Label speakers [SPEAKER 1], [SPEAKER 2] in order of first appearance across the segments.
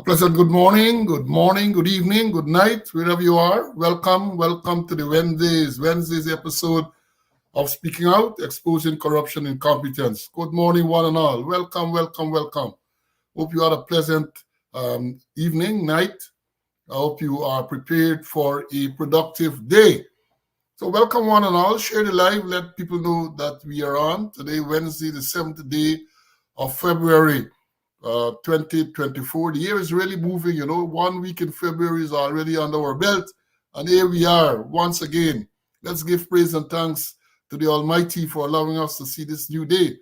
[SPEAKER 1] Pleasant good morning, good evening, good night, wherever you are. Welcome to the Wednesday's episode of Speaking Out, Exposing Corruption and Incompetence. Good morning, one and all. Welcome. Hope you had a pleasant evening, night. I hope you are prepared for a productive day. So welcome, one and all. Share the live. Let people know that we are on today, Wednesday, the 7th day of February. 2024. The year is really moving, 1 week in February is already under our belt, and here we are once again. Let's give praise and thanks to the Almighty for allowing us to see this new day.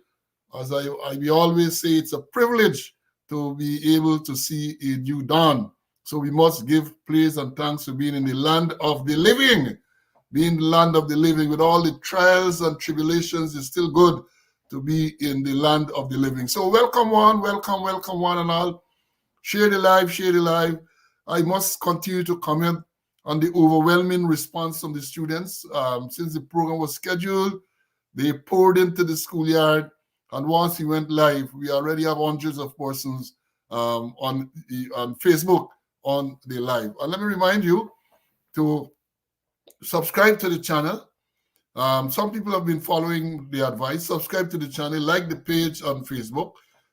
[SPEAKER 1] As we always say, it's a privilege to be able to see a new dawn. So we must give praise and thanks for being in the land of the living. Being the land of the living with all the trials and tribulations is still good to be in the land of the living. So welcome one and all. Share the live. I must continue to comment on the overwhelming response from the students. Since the program was scheduled, they poured into the schoolyard, and once we went live, we already have hundreds of persons on Facebook on the live. And let me remind you to subscribe to the channel. Some people have been following the advice. Subscribe to the channel, like the page on Facebook.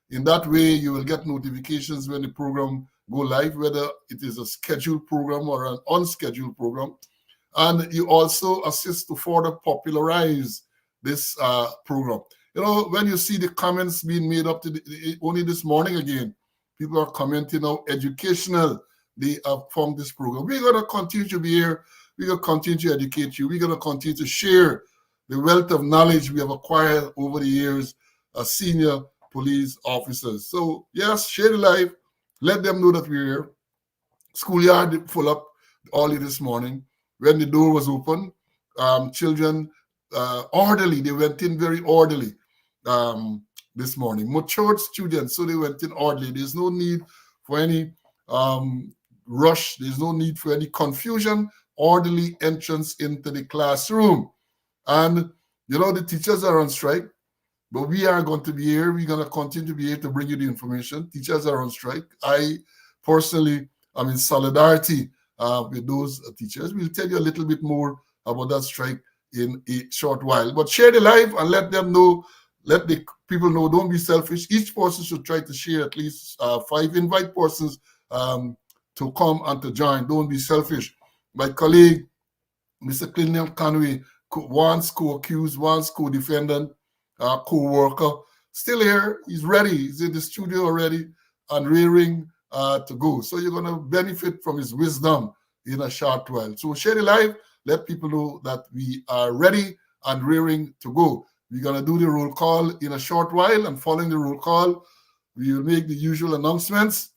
[SPEAKER 1] In that way, you will get notifications when the program go live, whether it is a scheduled program or an unscheduled program. And you also assist to further popularize this program. When you see the comments being made up to only this morning again, people are commenting how educational they have found this program. We're going to continue to be here. We're going to continue to educate you. We're going to continue to share the wealth of knowledge we have acquired over the years as senior police officers. So, yes, share the live. Let them know that we're here. Schoolyard full up early this morning. When the door was open, children, orderly. They went in very orderly this morning. Matured students, so they went in orderly. There's no need for any rush. There's no need for any confusion. Orderly entrance into the classroom. And, the teachers are on strike, but we are going to be here. We're going to continue to be here to bring you the information. Teachers are on strike. I personally am in solidarity with those teachers. We'll tell you a little bit more about that strike in a short while. But share the live and let them know, let the people know, don't be selfish. Each person should try to share at least 5. Invite persons to come and to join. Don't be selfish. My colleague, Mr. Clinton Conway, once co-accused, once co-defendant, co-worker, still here. He's ready. He's in the studio already and rearing to go. So you're going to benefit from his wisdom in a short while. So share the live. Let people know that we are ready and rearing to go. We're going to do the roll call in a short while, and following the roll call, we will make the usual announcements.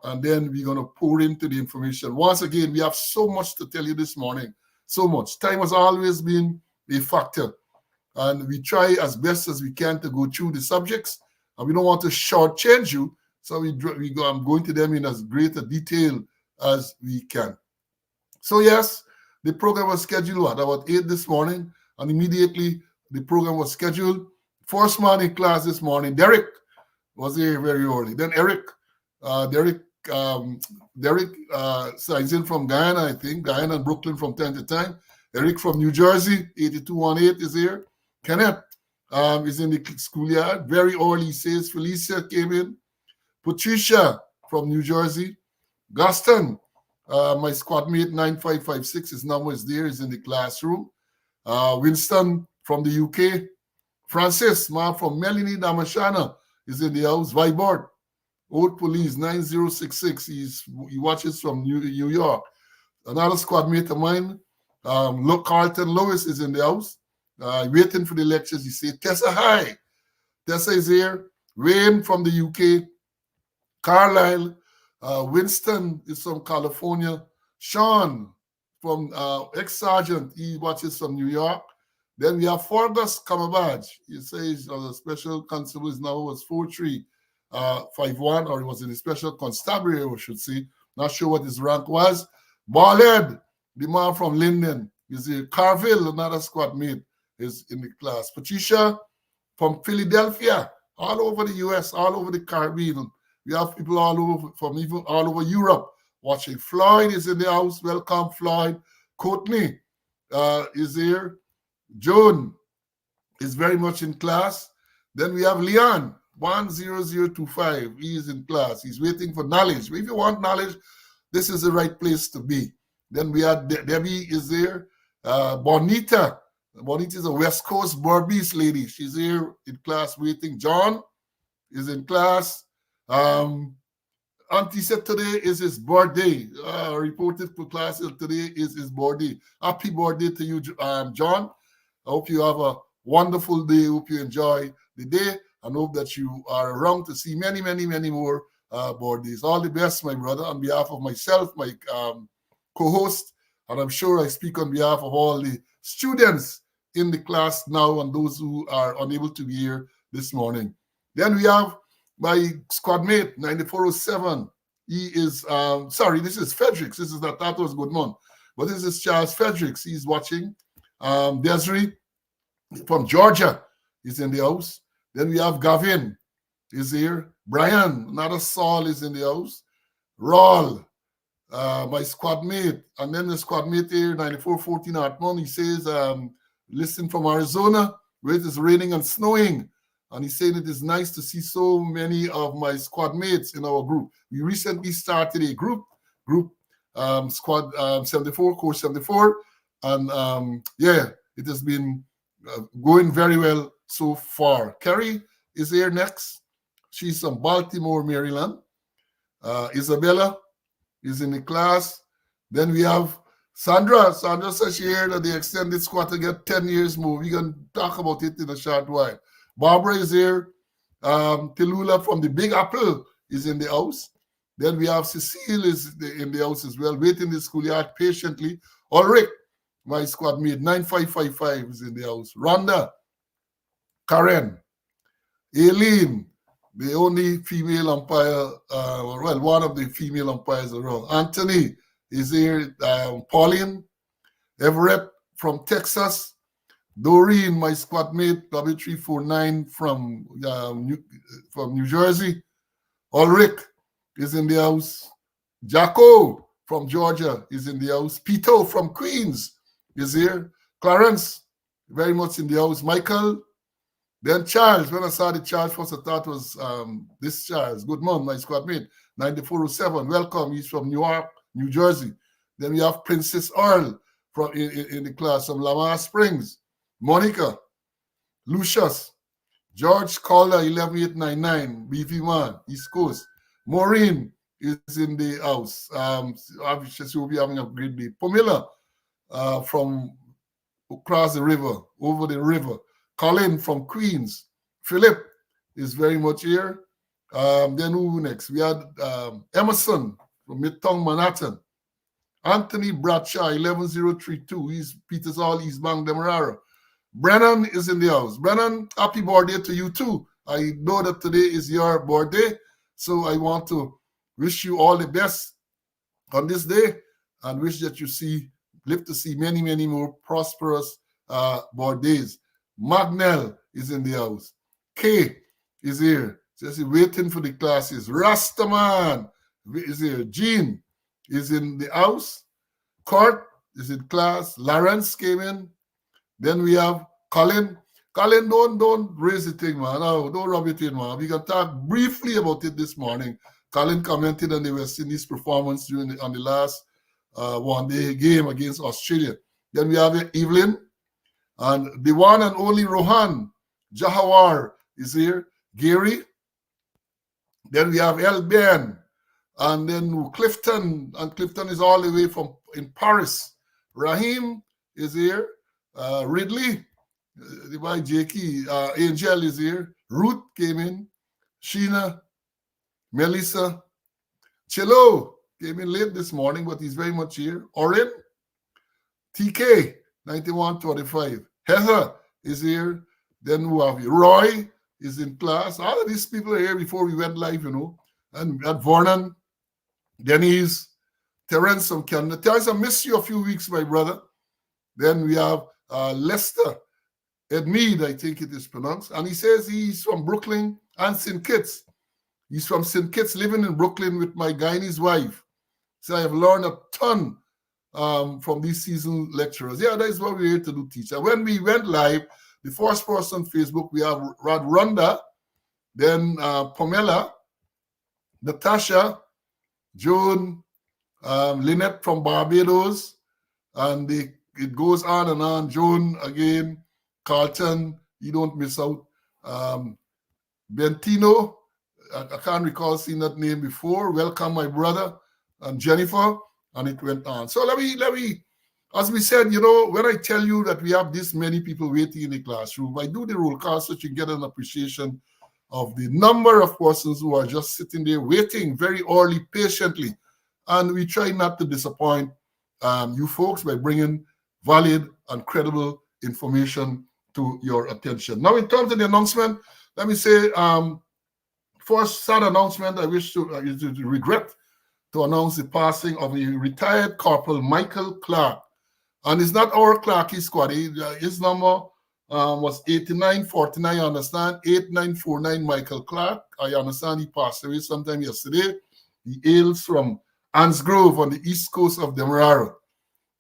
[SPEAKER 1] And then we're going to pour into the information. Once again, we have so much to tell you this morning. So much. Time has always been a factor. And we try as best as we can to go through the subjects. And we don't want to shortchange you. So I'm going to them in as great a detail as we can. So yes, the program was scheduled at about 8 this morning. And immediately the program was scheduled. First man in class this morning, Derek, was here very early. Then Derek signs in from Guyana, I think. Guyana and Brooklyn from time to time. Eric from New Jersey, 8218 is here. Kenneth is in the schoolyard. Very early, he says. Felicia came in. Patricia from New Jersey. Gaston, my squad mate, 9556, his number is there, is in the classroom. Winston from the UK. Francis, from Melanie Damashana, is in the house. Vibert, Old Police, 9066, he watches from New York. Another squad mate of mine, look, Carlton Lewis is in the house, waiting for the lectures. He say, Tessa, hi. Tessa is here. Wayne from the UK. Carlisle. Winston is from California. Sean from ex-sergeant. He watches from New York. Then we have Fergus Kamabaj. He says the special constable is now was 4351, or he was in the special constabulary, I should say. Not sure what his rank was. Ballhead, the man from Linden, is here. Carville, another squad mate, is in the class. Patricia from Philadelphia, all over the US, all over the Caribbean. We have people all over, from even all over Europe watching. Floyd is in the house. Welcome, Floyd. Courtney is here. Joan is very much in class. Then we have Leon, 10025. He is in class. He's waiting for knowledge. If you want knowledge, this is the right place to be. Then we have Debbie is there. Bonita. Bonita is a West Coast Barbies lady. She's here in class waiting. John is in class. Auntie said today is his birthday. Reported for class today is his birthday. Happy birthday to you, John. I hope you have a wonderful day. Hope you enjoy the day and hope that you are around to see many, many, many more birthdays. All the best, my brother, on behalf of myself, my co-host, and I'm sure I speak on behalf of all the students in the class now and those who are unable to be here this morning. Then we have my squad mate, 9407. He is, this is Fredericks. This is not that was Goodman, but this is Charles Fredericks. He's watching. Desiree from Georgia is in the house. Then we have Gavin is here. Brian, another Saul is in the house. Raul, my squad mate. And then the squad mate here, 9414 Hartman, he says, listen from Arizona, where it is raining and snowing. And he's saying it is nice to see so many of my squad mates in our group. We recently started a group squad 74, course 74. And it has been going very well so far. Kerry is here next. She's from Baltimore, Maryland. Isabella is in the class. Then we have Sandra. Sandra says she heard that the extended squad to get 10 years more. We're going to talk about it in a short while. Barbara is here. Tilula from the Big Apple is in the house. Then we have Cecile is in the house as well, waiting in the schoolyard patiently. Ulrich, my squad mate, 9555 is in the house. Rhonda, Karen, Aileen, the only female umpire, one of the female umpires around. Anthony is here. Pauline, Everett from Texas. Doreen, my squad mate, W349 from New Jersey. Ulrich is in the house. Jacko from Georgia is in the house. Pito from Queens is here. Clarence, very much in the house. Michael. Then Charles. When I saw the Charles first, I thought it was this Charles. Good morning, my squad mate. 9407. Welcome. He's from Newark, New Jersey. Then we have Princess Earl from in the class from Lamar Springs. Monica. Lucius. George Calder, 11899. BV1, East Coast. Maureen is in the house. She will be having a great day. Pamela from across the river, over the river. Colin from Queens. Philip is very much here. Then who next? We had Emerson from Midtown Manhattan. Anthony Bradshaw, 11032. He's Peters Hall, East Bank, Demerara. Brennan is in the house. Brennan, happy birthday to you too. I know that today is your birthday, so I want to wish you all the best on this day and wish that you live to see many, many more prosperous birthdays. Magnell is in the house. Kay is here. Just waiting for the classes. Rastaman is here. Jean is in the house. Kurt is in class. Lawrence came in. Then we have Colin. Colin, don't raise the thing, man. No, don't rub it in, man. We can talk briefly about it this morning. Colin commented on the West Indies performance on the last one-day game against Australia. Then we have Evelyn. And the one and only Rohan Jahawar is here. Gary. Then we have El Ben. And then Clifton. And Clifton is all the way from in Paris. Rahim is here. Ridley, by Jakey. Angel is here. Ruth came in. Sheena, Melissa. Chilo came in late this morning, but he's very much here. Orin, TK, 9125. Heather is here. Then who have you? Roy is in class. All of these people are here before we went live, And we had Vernon, Denise, Terence from Canada. Terence, I missed you a few weeks, my brother. Then we have Lester Ep9, I think it is pronounced. And he says he's from Brooklyn and St. Kitts. He's from St. Kitts, living in Brooklyn with my Guyanese wife. So I have learned a ton from these seasoned lecturers. Yeah, that is what we're here to do, teacher. When we went live, the first person on Facebook, we have Rhonda, then Pamela, Natasha, Joan, Lynette from Barbados, and it goes on and on. Joan again, Carlton, you don't miss out. Bentino, I can't recall seeing that name before. Welcome, my brother, and Jennifer, and it went on. So let me, as we said, when I tell you that we have this many people waiting in the classroom, I do the roll call so that you get an appreciation of the number of persons who are just sitting there waiting very early, patiently. And we try not to disappoint you folks by bringing valid and credible information to your attention. Now, in terms of the announcement, let me say, first sad announcement, I wish to regret to announce the passing of a retired Corporal Michael Clark. And it's not our Clarky squad. His number was 8949, I understand. 8949 Michael Clark. I understand he passed away sometime yesterday. He hails from Ansgrove on the east coast of Demerara.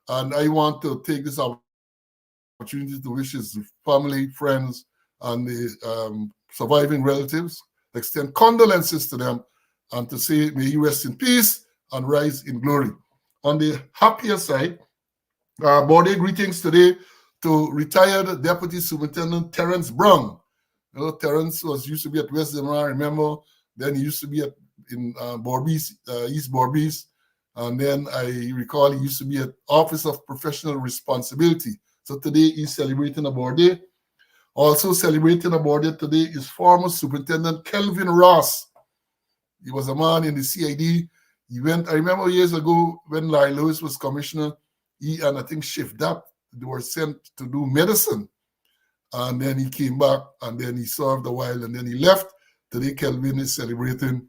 [SPEAKER 1] And I want to take this opportunity to wish his family, friends, and the surviving relatives, extend condolences to them, and to say, may he rest in peace and rise in glory. On the happier side, birthday greetings today to retired Deputy Superintendent Terence Brown. Terence used to be at West Demerara, remember? Then he used to be in Borbies, East Borbies. And then I recall he used to be at Office of Professional Responsibility. So today he's celebrating a birthday. Also celebrating a birthday today is former Superintendent Kelvin Ross. He was a man in the CID. He went, I remember years ago when Larry Lewis was commissioner, he and I think Chief Dap, they were sent to do medicine. And then he came back and then he served a while and then he left. Today Kelvin is celebrating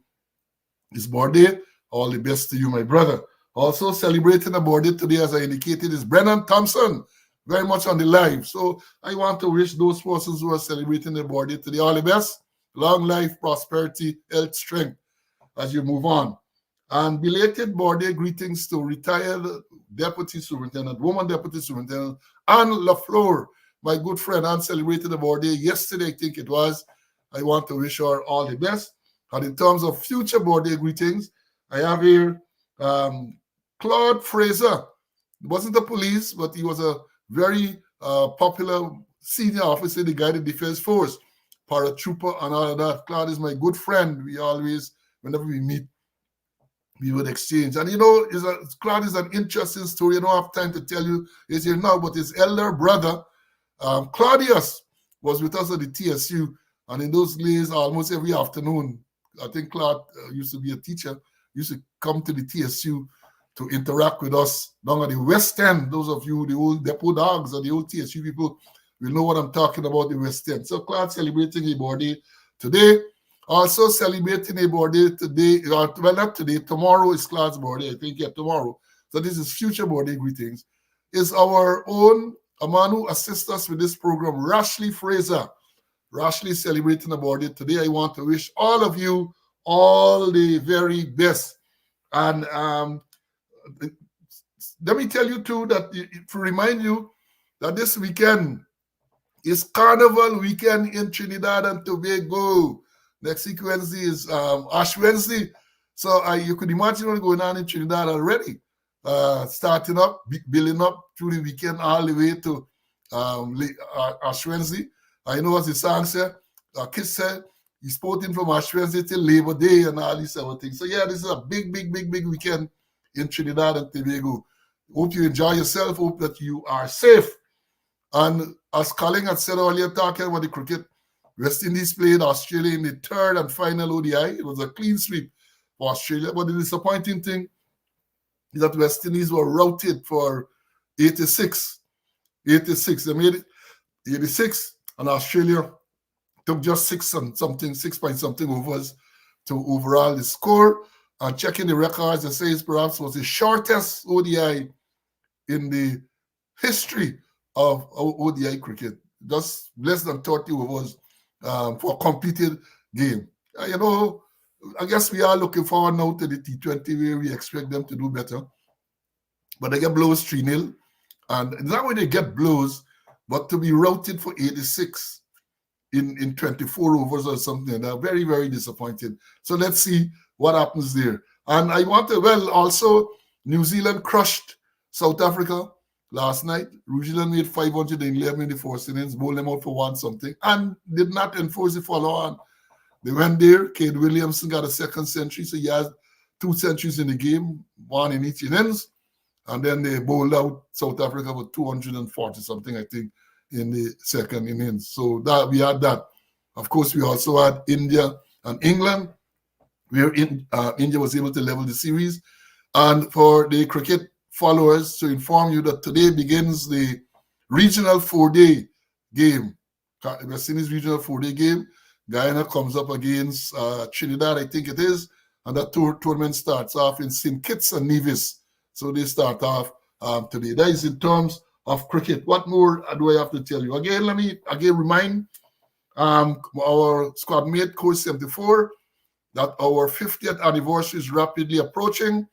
[SPEAKER 1] his birthday. All the best to you, my brother. Also celebrating a birthday today, as I indicated, is Brennan Thompson, very much on the live. So I want to wish those persons who are celebrating their birthday today all the best. Long life, prosperity, health, strength as you move on. And belated birthday greetings to retired Deputy Superintendent, woman Deputy Superintendent, Anne LaFleur, my good friend. Anne celebrated a birthday yesterday, I think it was. I want to wish her all the best. And in terms of future birthday greetings, I have here Claude Fraser. He wasn't the police, but he was a very popular senior officer in the Guided Defense Force, paratrooper and all of that. Claude is my good friend. We always, whenever we meet, we would exchange. And Claude is an interesting story. I don't have time to tell you it's here now, but his elder brother, Claudius, was with us at the TSU. And in those days, almost every afternoon, I think Claude used to be a teacher, used to come to the TSU to interact with us down at the West End. Those of you, the old depot dogs or the old TSU people, will know what I'm talking about, the West End. So Claude celebrating a birthday today. Also celebrating a birthday today, well, not today, tomorrow is Claude's birthday, I think, yeah, tomorrow. So this is future birthday greetings. Is our own, a man who assists us with this program, Rashley Fraser. Rashley celebrating a birthday today. I want to wish all of you all the very best. And let me tell you too that to remind you that this weekend is Carnival weekend in Trinidad and Tobago. Next week Wednesday is Ash Wednesday. So you could imagine what's going on in Trinidad already. Starting up, building up through the weekend all the way to Ash Wednesday. I know as the song said, Kiss said, he's sporting from Ash Wednesday till Labor Day and all these other things. So yeah, this is a big weekend in Trinidad and Tobago. Hope you enjoy yourself. Hope that you are safe. And as Colin had said earlier, talking about the cricket, West Indies played Australia in the third and final ODI. It was a clean sweep for Australia. But the disappointing thing is that West Indies were routed for 86. 86. They made it 86, and Australia took just 6 point something overs to overall the score. And checking the records, it says perhaps was the shortest ODI in the history of ODI cricket. Just less than 30 overs for a completed game. I guess we are looking forward now to the T20 where we expect them to do better. But they get blows 3-0. And it's not when they get blows, but to be routed for 86 in 24 overs or something. They're very, very disappointed. So let's see what happens there. And I want to, also New Zealand crushed South Africa last night. New Zealand made 511 in the first innings, bowled them out for 1-something, and did not enforce the follow-on. They went there. Cade Williamson got a second century, so he has 2 centuries in the game, 1 in each innings. And then they bowled out South Africa for 240-something, I think, in the second innings. So that we had that. Of course, we also had India and England, where India was able to level the series. And for the cricket followers, to inform you that today begins the regional 4-day game. West Indies regional 4-day game. Guyana comes up against Trinidad, I think it is. And that tournament starts off in St. Kitts and Nevis. So they start off today. That is in terms of cricket. What more do I have to tell you? Again, let me remind our squad mate, Coach 74, that our 50th anniversary is rapidly approaching.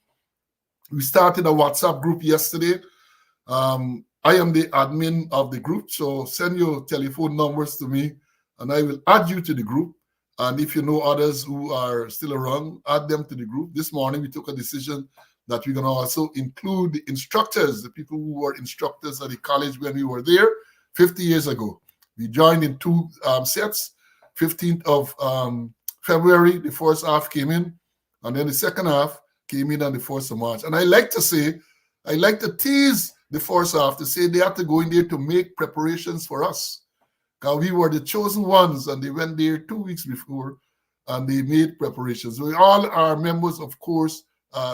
[SPEAKER 1] We started a WhatsApp group yesterday. I am the admin of the group, so send your telephone numbers to me, and I will add you to the group. And if you know others who are still around, add them to the group. This morning, we took a decision that we're going to also include the instructors, the people who were instructors at the college when we were there 50 years ago. We joined in 2 sets. 15th of February, the first half came in, and then the second half came in on the 1st of March. And I like to tease the first half to say they had to go in there to make preparations for us. Because we were the chosen ones, and they went there 2 weeks before, and they made preparations. We all are members, of course,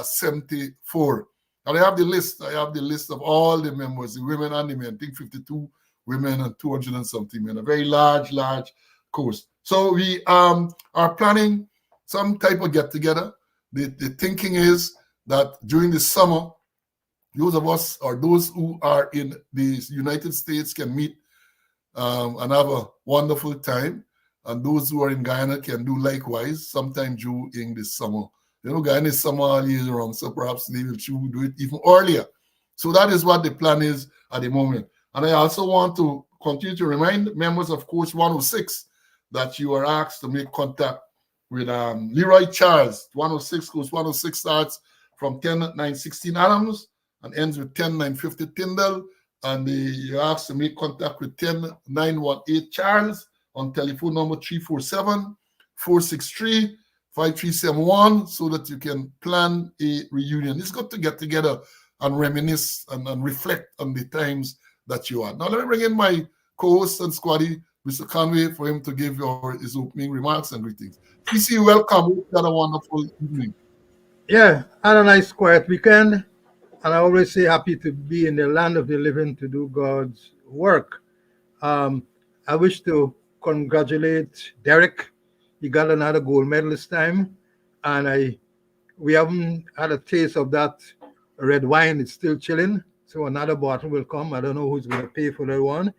[SPEAKER 1] 74. And I have the list. Of all the members, the women and the men. I think 52 women and 200 and something men. A very large course. So we are planning some type of get-together. The thinking is that during the summer, those of us or those who are in the United States can meet and have a wonderful time. And those who are in Guyana can do likewise sometime during the summer. Guyana is summer all year round, so perhaps they will choose to do it even earlier. So that is what the plan is at the moment. And I also want to continue to remind members of Course 106 that you are asked to make contact with Leroy Charles. 106, Course 106 starts from 10:9:16 Adams and ends with 10:9:50 Tyndall. And you're asked to make contact with 10:918 Charles on telephone number 347-463-5371 so that you can plan a reunion. It's good to get together and reminisce and reflect on the times that you are. Now, let me bring in my co-host and squaddy, Mr. Conway, for him to give his opening remarks and greetings. TC, welcome. We've got a wonderful evening.
[SPEAKER 2] Yeah, I had a nice quiet weekend, and I always say happy to be in the land of the living to do God's work. I wish to congratulate Derek. He got another gold medal this time, and we haven't had a taste of that red wine. It's still chilling, so another bottle will come. I don't know who's going to pay for that one.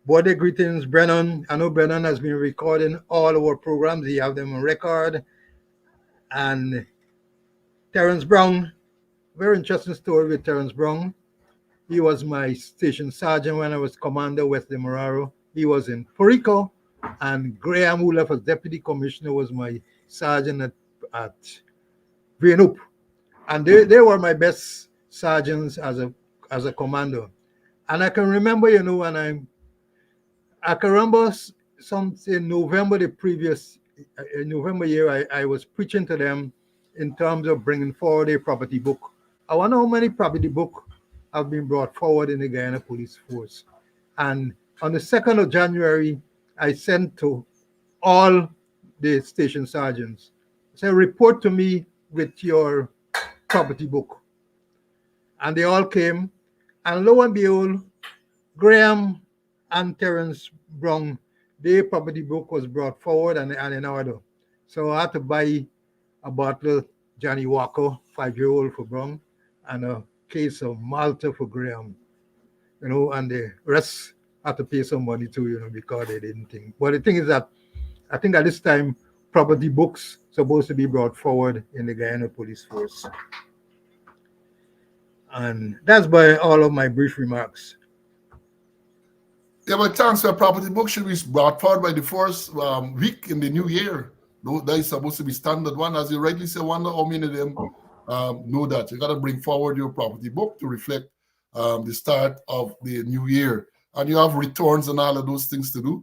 [SPEAKER 2] Birthday greetings, Brennan. I know Brennan has been recording all our programs. He have them on record. And Terrence Brown, very interesting story with Terrence Brown. He was my station sergeant when I was Commander West de Moraro. He was in Puerto, and Graham, who left as deputy commissioner, was my sergeant at Greenup. And they were my best sergeants as a commander. And I can remember, when I can remember something November the previous November year, I was preaching to them in terms of bringing forward a property book I wonder how many property book have been brought forward in the Guyana Police Force. And on the 2nd of January, I sent to all the station sergeants, say, report to me with your property book. And they all came. And lo and behold, Graham and Terence Brown, their property book was brought forward and in order. So I had to buy a bottle Johnny Walker, 5-year-old for Brown, and a case of Malta for Graham, and the rest had to pay some money too, because they didn't think. But the thing is that I think at this time, property books supposed to be brought forward in the Guyana Police Force. And that's by all of my brief remarks.
[SPEAKER 1] Yeah, but thanks. A property book should be brought forward by the first week in the new year. That is supposed to be standard one. As you rightly say, wonder how many of them know that. You got to bring forward your property book to reflect the start of the new year. And you have returns and all of those things to do.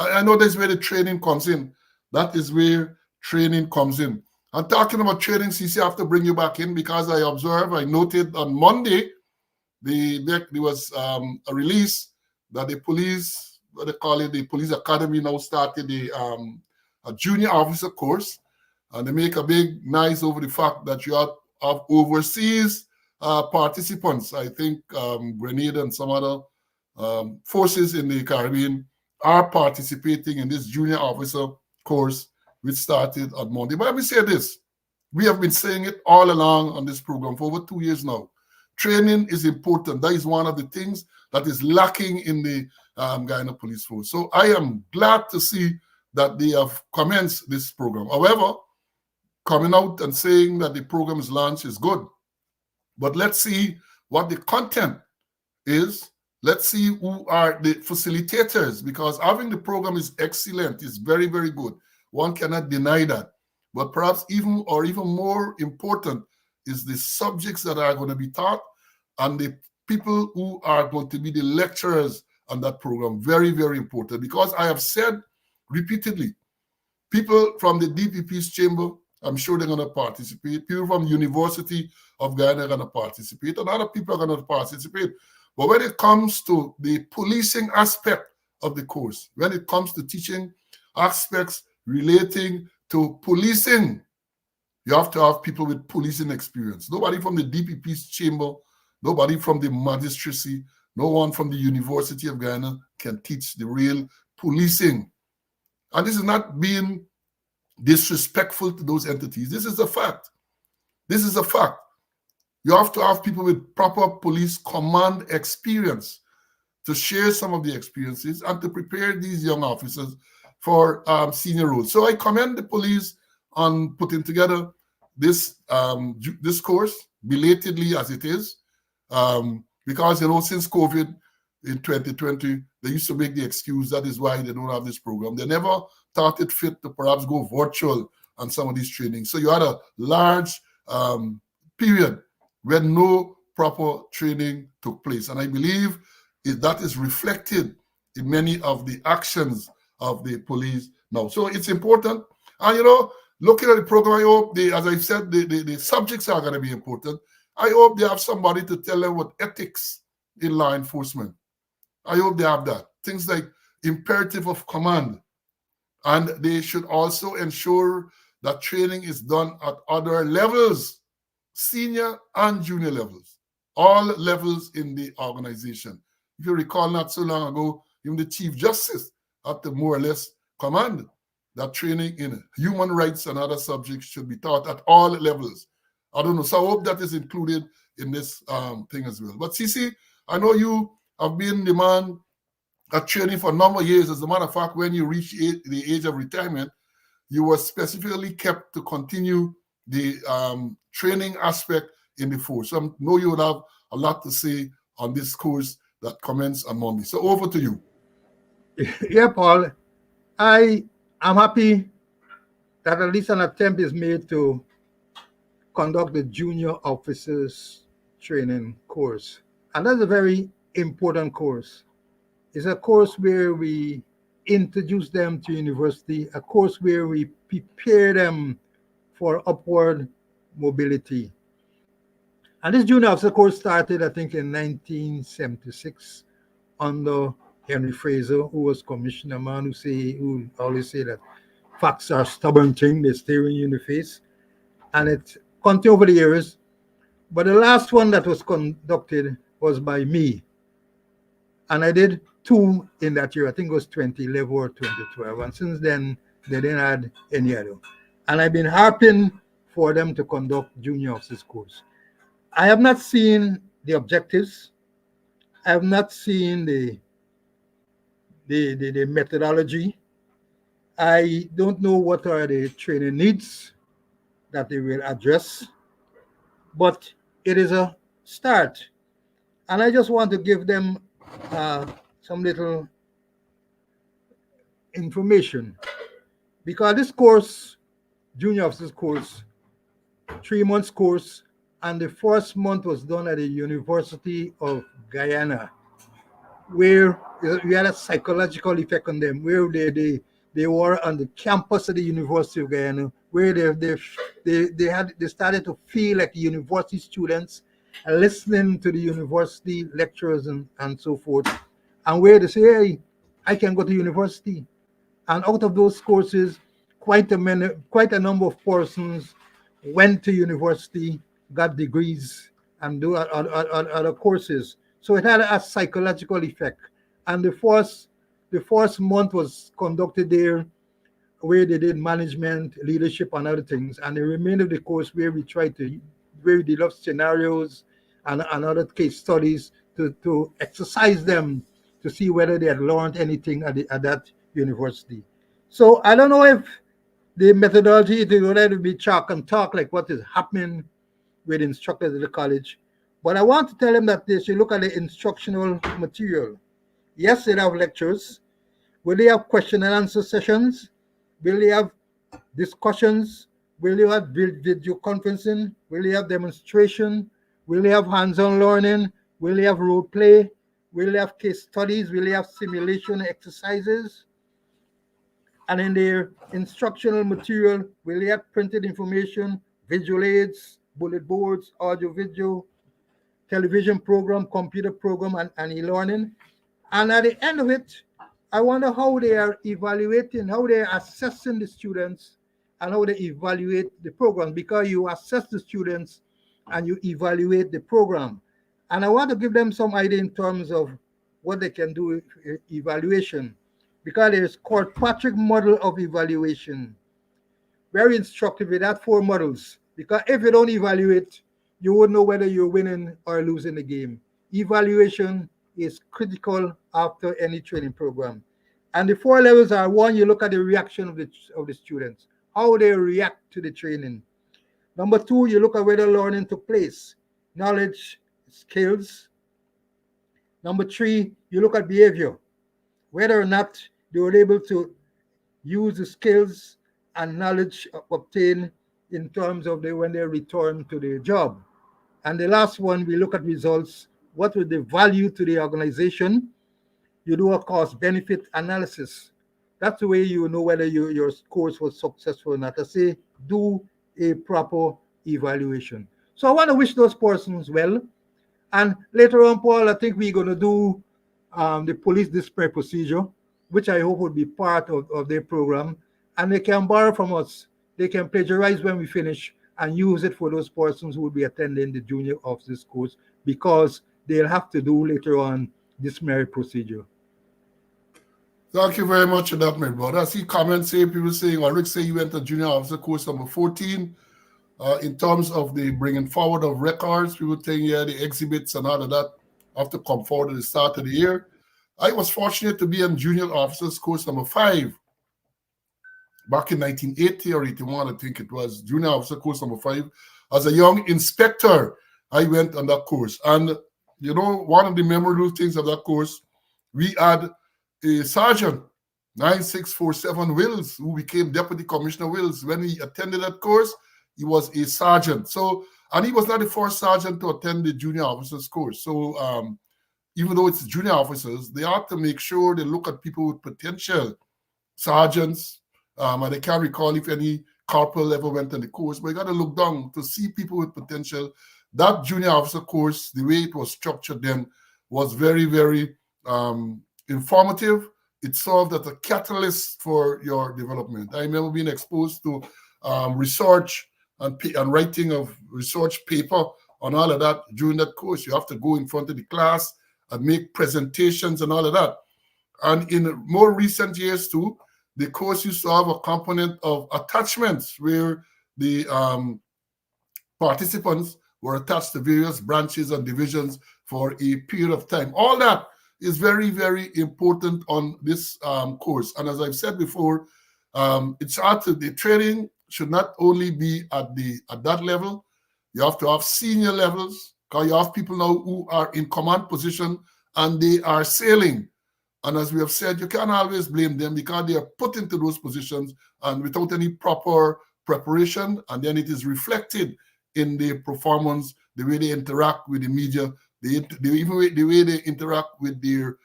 [SPEAKER 1] I know that's where the training comes in. That is where training comes in. And talking about training, CC, I have to bring you back in because I noted on Monday, there was a release that the police, what they call it, the police academy now started a junior officer course, and they make a big nice over the fact that you have overseas participants. I think Grenada and some other forces in the Caribbean are participating in this junior officer course, which started on Monday. But let me say this. We have been saying it all along on this program for over 2 years now. Training is important. That is one of the things that is lacking in the Guyana Police Force. So I am glad to see that they have commenced this program. However, coming out and saying that the program is launched is good. But let's see what the content is. Let's see who are the facilitators, because having the program is excellent, is very, very good. One cannot deny that. But perhaps even more important is the subjects that are going to be taught and the people who are going to be the lecturers on that program. Very, very important, because I have said repeatedly, people from the DPP's chamber, I'm sure they're going to participate. People from the University of Guyana are going to participate, and other people are going to participate. But when it comes to the policing aspect of the course, when it comes to teaching aspects relating to policing, you have to have people with policing experience. Nobody from the DPP's chamber, nobody from the magistracy, no one from the University of Guyana can teach the real policing. And this is not being disrespectful to those entities. This is a fact. This is a fact. You have to have people with proper police command experience to share some of the experiences and to prepare these young officers for senior roles. So I commend the police on putting together this course, belatedly as it is, because, since COVID in 2020, they used to make the excuse that is why they don't have this program. They never thought it fit to perhaps go virtual on some of these trainings. So you had a large period when no proper training took place. And I believe that is reflected in many of the actions of the police now. So it's important. And, looking at the program, I hope, as I said, the subjects are going to be important. I hope they have somebody to tell them what ethics in law enforcement. I hope they have that. Things like imperative of command. And they should also ensure that training is done at other levels, senior and junior levels, all levels in the organization. If you recall, not so long ago, even the Chief Justice had to more or less command that training in human rights and other subjects should be taught at all levels. I don't know. So I hope that is included in this thing as well. But CC, I know you have been the man at training for a number of years. As a matter of fact, when you reach the age of retirement, you were specifically kept to continue the training aspect in the force. So I know you would have a lot to say on this course that commences on Monday. So over to you.
[SPEAKER 2] Yeah, Paul. I am happy that at least an attempt is made to conduct the junior officers training course. And that's a very important course. It's a course where we introduce them to university, a course where we prepare them for upward mobility. And this junior officer course started, I think, in 1976 under Henry Fraser, who was commissioner, man who always say that facts are stubborn thing, they stare you in the face. And it continued over the years. But the last one that was conducted was by me. And I did two in that year. I think it was 2011 or 2012. And since then, they didn't add any other. And I've been harping for them to conduct junior officers course. I have not seen the objectives. I have not seen the methodology. I don't know what are the training needs that they will address, but it is a start. And I just want to give them some little information because this course, junior officers course, 3 months course, and the first month was done at the University of Guyana, where we had a psychological effect on them, where they were on the campus of the University of Guyana, where they started to feel like university students, listening to the university lecturers and so forth, and where they say, hey, I can go to university. And out of those courses, quite a number of persons went to university, got degrees, and do other courses. So it had a psychological effect. And the first month was conducted there, where they did management, leadership, and other things. And the remainder of the course, where we developed scenarios and other case studies to exercise them to see whether they had learned anything at that university. So I don't know if the methodology is going to be chalk and talk like what is happening with instructors at the college. But I want to tell them that they should look at the instructional material. Yes, they have lectures. Will they have question and answer sessions? Will they have discussions? Will they have video conferencing? Will they have demonstration? Will they have hands-on learning? Will they have role play? Will they have case studies? Will they have simulation exercises? And in their instructional material, will they have printed information, visual aids, bullet boards, audio, video, television program, computer program, and e-learning? And at the end of it, I wonder how they are evaluating, how they are assessing the students and how they evaluate the program, because you assess the students and you evaluate the program. And I want to give them some idea in terms of what they can do with evaluation, because there's Kirkpatrick model of evaluation. Very instructive with that 4 models, because if you don't evaluate, you won't know whether you're winning or losing the game. Evaluation is critical after any training program. And the 4 levels are: one, you look at the reaction of the students, how they react to the training. Number 2, you look at whether learning took place, knowledge, skills. Number 3, you look at behavior, whether or not they were able to use the skills and knowledge obtained in terms of when they return to their job. And the last one, we look at results. What was the value to the organization? You do a cost benefit analysis. That's the way you know whether your course was successful or not. I say do a proper evaluation. So I want to wish those persons well. And later on, Paul, I think we're going to do the police disciplinary procedure, which I hope would be part of their program. And they can borrow from us. They can plagiarize when we finish and use it for those persons who will be attending the junior officers course, because they'll have to do later on disciplinary procedure.
[SPEAKER 1] Thank you very much for that, my brother. I see comments here, people saying, or Rick say you went to junior officer course number 14. In terms of the bringing forward of records, people saying, yeah, the exhibits and all of that have to come forward at the start of the year. I was fortunate to be in junior officers course number 5 back in 1980 or 81, I think it was, junior officer course number 5. As a young inspector, I went on that course. And, you know, one of the memorable things of that course, we had a sergeant, 9647 Wills, who became Deputy Commissioner Wills. When he attended that course, he was a sergeant. So, and he was not the first sergeant to attend the junior officers course. So, even though it's junior officers, they have to make sure they look at people with potential, sergeants, and I can't recall if any corporal ever went on the course, but you got to look down to see people with potential that junior officer course, the way it was structured then, was very, very informative. It served as a catalyst for your development. I remember being exposed to research and writing of research paper on all of that during that course. You have to go in front of the class and make presentations and all of that. And in more recent years too, the course used to have a component of attachments where the participants were attached to various branches and divisions for a period of time. All that is very, very important on this course. And as I've said before, the training should not only be at that level. You have to have senior levels, because you have people now who are in command position and they are sailing. And as we have said, you can't always blame them because they are put into those positions and without any proper preparation, and then it is reflected in their performance, the way they interact with the media, the way they interact with their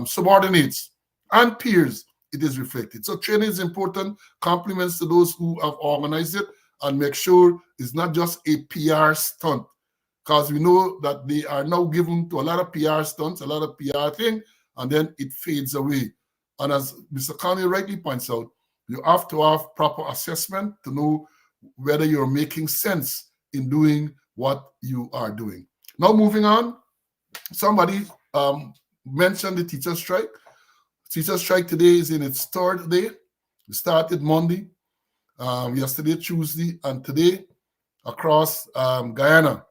[SPEAKER 1] subordinates and peers, it is reflected. So training is important. Compliments to those who have organized it, and make sure it's not just a PR stunt, because we know that they are now given to a lot of PR stunts, a lot of PR thing, and then it fades away. And as Mr. Conley rightly points out, you have to have proper assessment to know whether you're making sense in doing what you are doing. Now, moving on, somebody mentioned the teacher strike. Teacher strike today is in its third day. It started Monday, yesterday, Tuesday, and today across Guyana.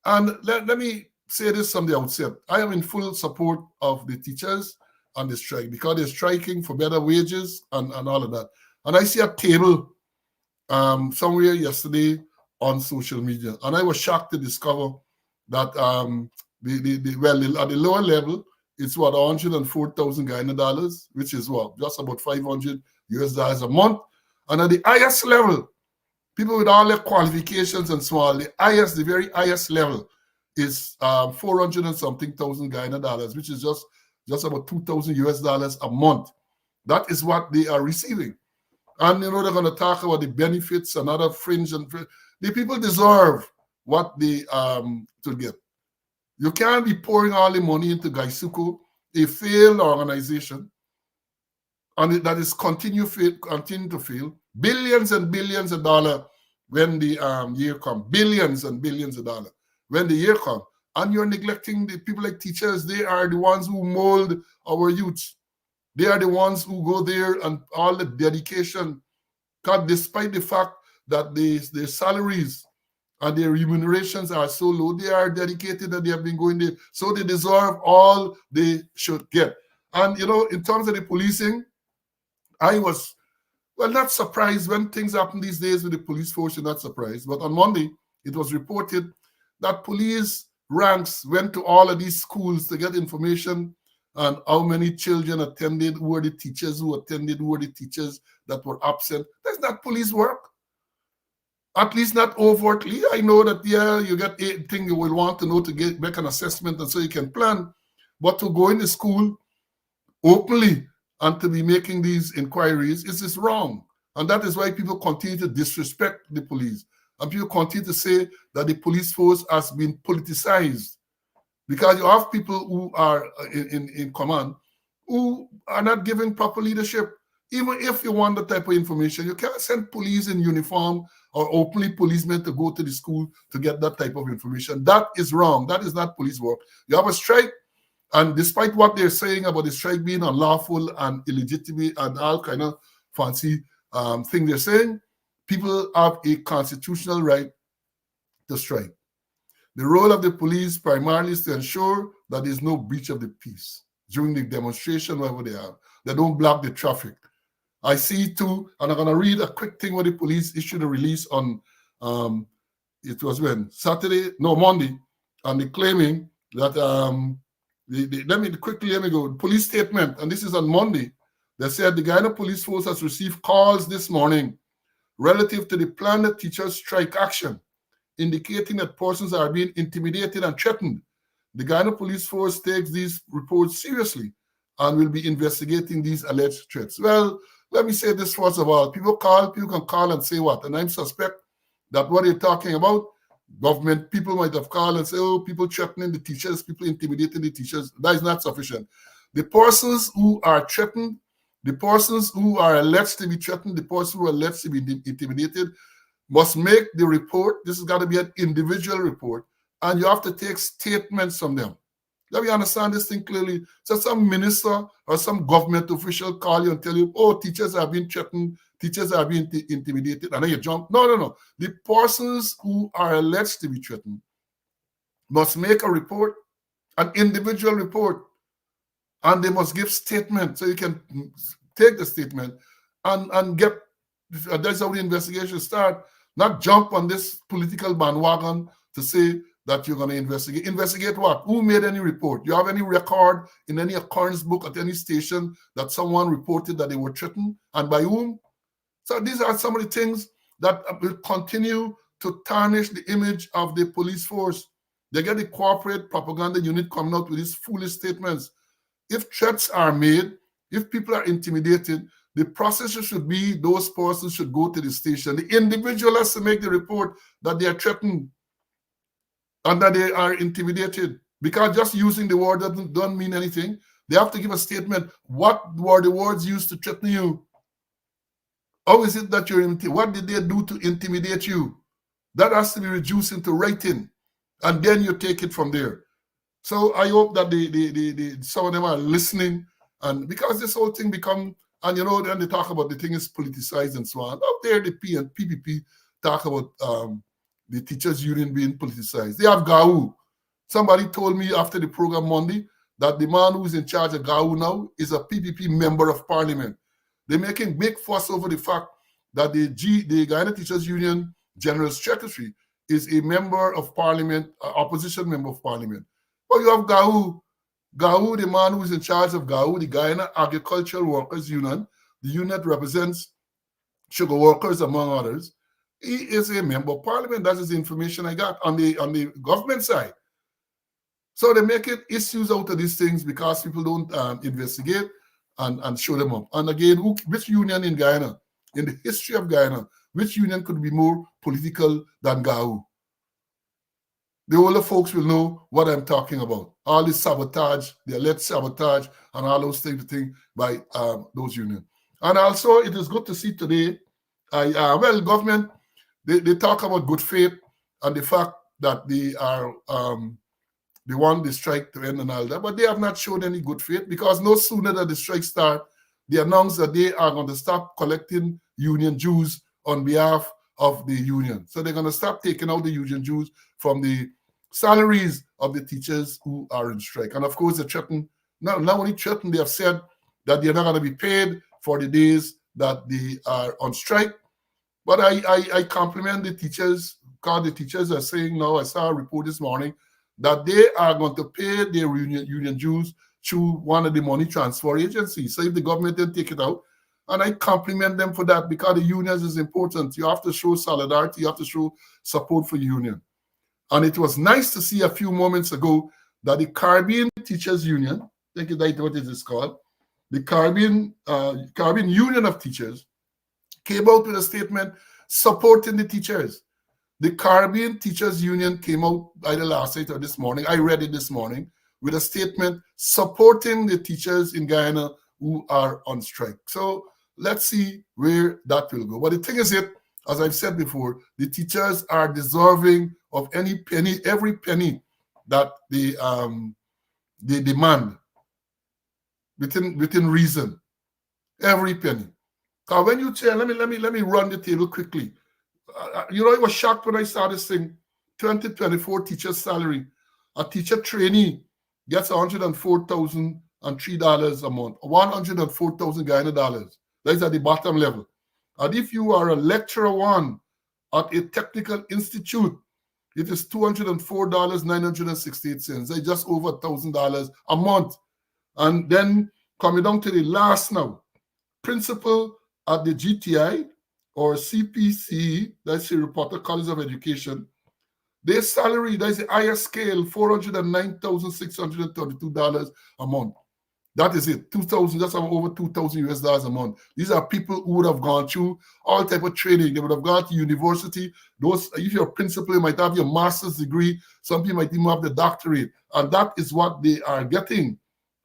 [SPEAKER 1] And let me say this from the outset. I am in full support of the teachers on the strike because they're striking for better wages and all of that. And I see a table somewhere yesterday on social media, and I was shocked to discover that at the lower level, it's what, 104,000 Guyana dollars, which is what, just about $500 a month. And at the highest level, people with all their qualifications and so on, the very highest level is 400 and something thousand Guyana dollars, which is just about $2,000 a month. That is what they are receiving. And they're going to talk about the benefits and other fringe and the people deserve what they to get. You can't be pouring all the money into Gaisuku, a failed organization, and that is continue to fail. Billions and billions of dollars when the year comes. Billions and billions of dollars when the year comes. And you're neglecting the people like teachers. They are the ones who mold our youths. They are the ones who go there and all the dedication. God, despite the fact that their salaries and their remunerations are so low, they are dedicated and they have been going there. So they deserve all they should get. And, in terms of the policing, I was, not surprised when things happen these days with the police force. You're not surprised. But on Monday, it was reported that police ranks went to all of these schools to get information on how many children attended, who were the teachers who attended, who were the teachers that were absent. That's not police work. At least not overtly. I know that, you get a thing you will want to know to make an assessment and so you can plan. But to go into school openly and to be making these inquiries is wrong. And that is why people continue to disrespect the police. And people continue to say that the police force has been politicized. Because you have people who are in command who are not giving proper leadership. Even if you want that type of information, you can't send police in uniform or openly policemen to go to the school to get that type of information. That is wrong. That is not police work. You have a strike, and despite what they're saying about the strike being unlawful and illegitimate and all kind of fancy thing they're saying, people have a constitutional right to strike. The role of the police primarily is to ensure that there's no breach of the peace during the demonstration, wherever they are. They don't block the traffic. I see too, and I'm going to read a quick thing where the police issued a release on, it was when? Monday, and they're claiming that, let me go. Police statement, and this is on Monday. They said the Guyana Police Force has received calls this morning relative to the planned teachers' strike action, indicating that persons are being intimidated and threatened. The Guyana Police Force takes these reports seriously and will be investigating these alleged threats. Well, let me say this first of all. People can call and say what? And I suspect that what you're talking about Government people might have called and say, oh, people threatening the teachers, people intimidating the teachers. That is not sufficient. The persons who are threatened, the persons who are alleged to be threatened, the persons who are alleged to be intimidated must make the report. This has got to be an individual report, and you have to take statements from them. Let me understand this thing clearly. So some minister or some government official call you and tell you, oh, teachers are being threatened, teachers are being intimidated, and then you jump. No. The persons who are alleged to be threatened must make a report, an individual report, and they must give statement. So you can take the statement and get, that's how the investigation start. Not jump on this political bandwagon to say that you're going to investigate. Investigate what? Who made any report? You have any record in any occurrence book at any station that someone reported that they were threatened, and by whom? So these are some of the things that will continue to tarnish the image of the police force. They get the corporate propaganda unit coming out with these foolish statements. If threats are made, if people are intimidated, the process should be those persons should go to the station. The individual has to make the report that they are threatened and that they are intimidated, because just using the word doesn't mean anything. They have to give a statement. What were the words used to threaten you? How is it that you're intimidated? What did they do to intimidate you? That has to be reduced into writing, and then you take it from there. So I hope that the some of them are listening, and because this whole thing become, and then they talk about the thing is politicized and so on. Out there, the PPP talk about the teachers union being politicized. They have GAU. Somebody told me after the program Monday that the man who's in charge of GAU now is a PPP member of parliament. They're making big fuss over the fact that the Guyana Teachers Union General Secretary is a member of parliament, opposition member of parliament. But you have GAU. GAU, the man who is in charge of GAU, the Guyana Agricultural Workers Union, the union that represents sugar workers, among others. He is a member of parliament. That is the information I got on the government side. So they make it issues out of these things because people don't investigate and show them up. And again, which union in Guyana, in the history of Guyana, which union could be more political than GAU? The older folks will know what I'm talking about. All this sabotage, the alleged sabotage, and all those things by those unions. And also, it is good to see today, government, they talk about good faith and the fact that they are they want the strike to end and all that, but they have not shown any good faith, because no sooner than the strike start, they announce that they are going to stop collecting union dues on behalf of the union. So they're going to stop taking out the union dues from the salaries of the teachers who are in strike. And of course, they're threatened, not only threatened, they have said that they're not going to be paid for the days that they are on strike. But I compliment the teachers, because the teachers are saying now, I saw a report this morning, that they are going to pay their union dues through one of the money transfer agencies. So if the government didn't take it out, and I compliment them for that, because the unions is important. You have to show solidarity, you have to show support for union. And it was nice to see a few moments ago that the Caribbean Teachers Union, I think that's what it is called, the Caribbean Union of Teachers, came out with a statement supporting the teachers. The Caribbean Teachers Union came out either last night or this morning, I read it this morning, with a statement supporting the teachers in Guyana who are on strike. So let's see where that will go. But the thing is, as I've said before, the teachers are deserving of any penny, every penny that they demand within reason. Every penny. Because when you tell, let me run the table quickly. I was shocked when I saw this thing. 2024 teacher's salary. A teacher trainee gets $104,003 a month. 104,000 Guyana dollars. That is at the bottom level. And if you are a lecturer one at a technical institute, it is $204,968. That's just over $1,000 a month. And then coming down to the last now, principal at the GTI or CPC, that's the Reporter College of Education, their salary, that's the higher scale, $409,632 a month. That is it. 2,000, just over 2,000 US dollars a month. These are people who would have gone through all type of training. They would have gone to university. Those, if you're a principal, you might have your master's degree. Some people might even have the doctorate. And that is what they are getting.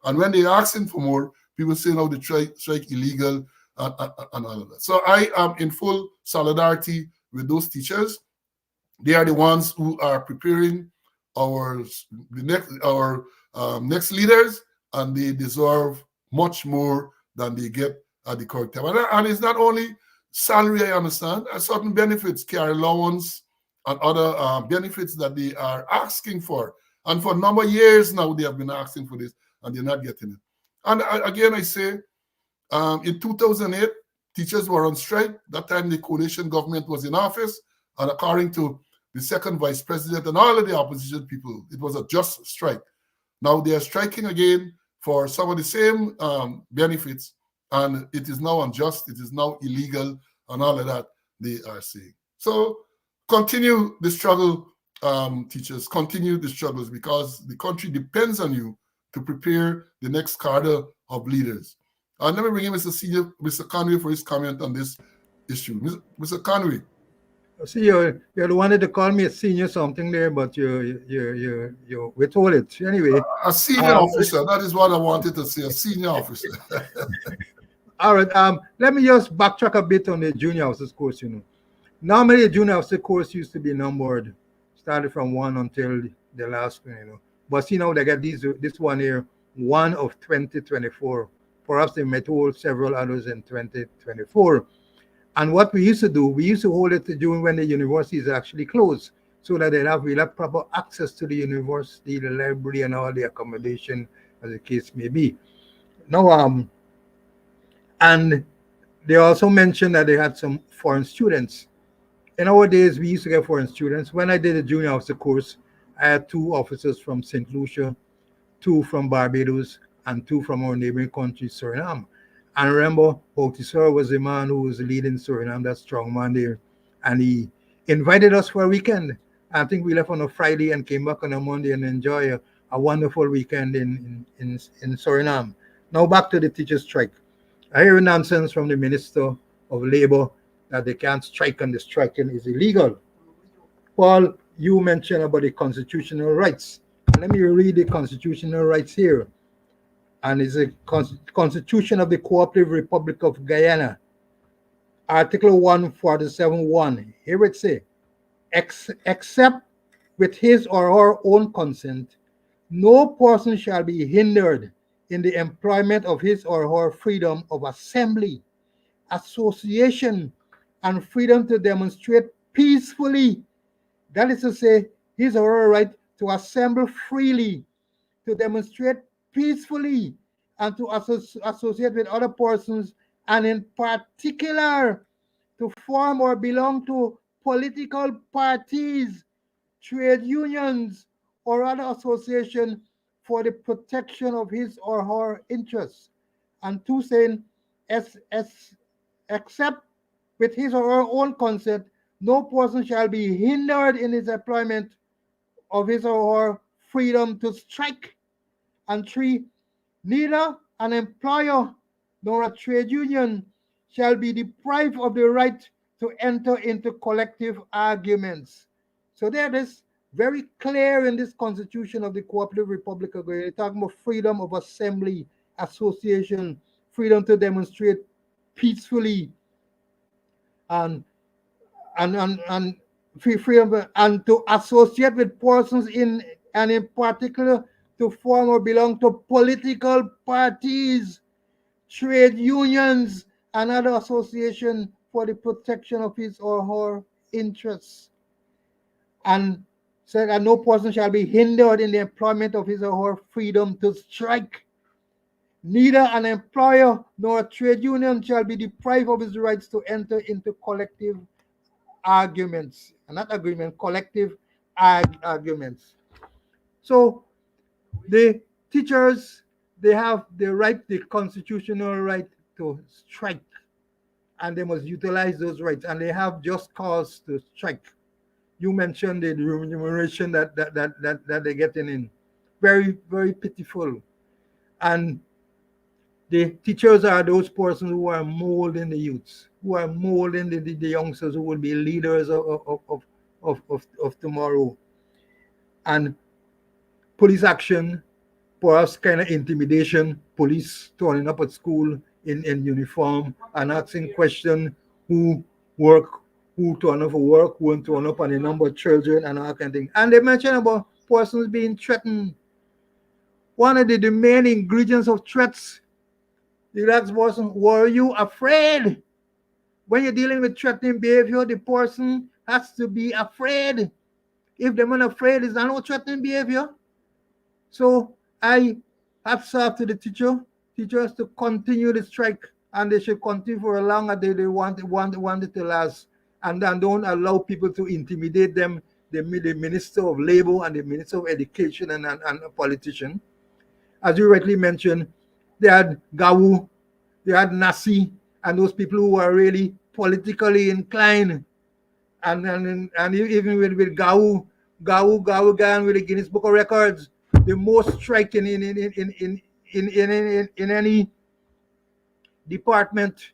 [SPEAKER 1] And when they're asking for more, people say now they strike illegal and all of that. So I am in full solidarity with those teachers. They are the ones who are preparing our next leaders, and they deserve much more than they get at the current time. And it's not only salary, I understand, certain benefits, care allowance, and other benefits that they are asking for. And for a number of years now, they have been asking for this, and they're not getting it. And again, I say, in 2008, teachers were on strike. That time, the coalition government was in office, and according to the second vice president and all of the opposition people, it was a just strike. Now they are striking again for some of the same benefits, and it is now unjust, it is now illegal, and all of that they are saying. So continue the struggle, teachers, continue the struggles, because the country depends on you to prepare the next cadre of leaders. And let me bring in Mr. Conway for his comment on this issue. Mr. Conway.
[SPEAKER 2] See, you wanted to call me a senior something there, but you withhold it. Anyway.
[SPEAKER 1] A senior officer, that is what I wanted to say, a senior officer.
[SPEAKER 2] All right, let me just backtrack a bit on the junior officers course, Normally, the junior officer course used to be numbered, started from 1 until the last one, But see now they get this one here, 1 of 2024. Perhaps they might hold several others in 2024. And what we used to do, we used to hold it during when the universities actually closed, so that we'll have proper access to the university, the library, and all the accommodation, as the case may be. Now, and they also mentioned that they had some foreign students. In our days, we used to get foreign students. When I did the junior officer course, I had 2 officers from St. Lucia, 2 from Barbados, and 2 from our neighboring country, Suriname. And remember, Bautista was the man who was leading Suriname, that strong man there. And he invited us for a weekend. I think we left on a Friday and came back on a Monday and enjoy a wonderful weekend in Suriname. Now back to the teachers' strike. I hear nonsense from the Minister of Labor that they can't strike and the striking is illegal. Paul, you mentioned about the constitutional rights. Let me read the constitutional rights here. And it's a Constitution of the Cooperative Republic of Guyana, Article 147.1. Here it says, except with his or her own consent, no person shall be hindered in the employment of his or her freedom of assembly, association, and freedom to demonstrate peacefully. That is to say, his or her right to assemble freely, to demonstrate peacefully, and to associate with other persons, and in particular to form or belong to political parties, trade unions, or other association for the protection of his or her interests. And 2 saying, except with his or her own consent, no person shall be hindered in his employment of his or her freedom to strike. And 3, neither an employer nor a trade union shall be deprived of the right to enter into collective arguments. So there it is, very clear in this Constitution of the Cooperative Republic of Guyana, talking about freedom of assembly, association, freedom to demonstrate peacefully, and freedom and to associate with persons in particular to form or belong to political parties, trade unions, and other association for the protection of his or her interests. And said that no person shall be hindered in the employment of his or her freedom to strike. Neither an employer nor a trade union shall be deprived of his rights to enter into collective arguments, and not agreement, collective arguments. So the teachers, they have the right, the constitutional right to strike, and they must utilize those rights, and they have just cause to strike. You mentioned the remuneration that they're getting in. Very, very pitiful. And The teachers are those persons who are molding the youths, who are molding the youngsters who will be leaders of tomorrow. And police action, perhaps kind of intimidation, police turning up at school in uniform and asking questions who work, who turn up for work, who won't turn up, and the number of children and all kind of thing. And they mentioned about persons being threatened. One of the main ingredients of threats, the last person, were you afraid? When you're dealing with threatening behavior, the person has to be afraid. If they're not afraid, is there no threatening behavior? So I have served to the teachers to continue the strike, and they should continue for a longer day. They want it to last, and then don't allow people to intimidate them. The Minister of Labor and the Minister of Education and a politician. As you rightly mentioned, they had Gawu, they had Nasi, and those people who were really politically inclined. And even with Gawu Gan with the Guinness Book of Records, the most striking in any department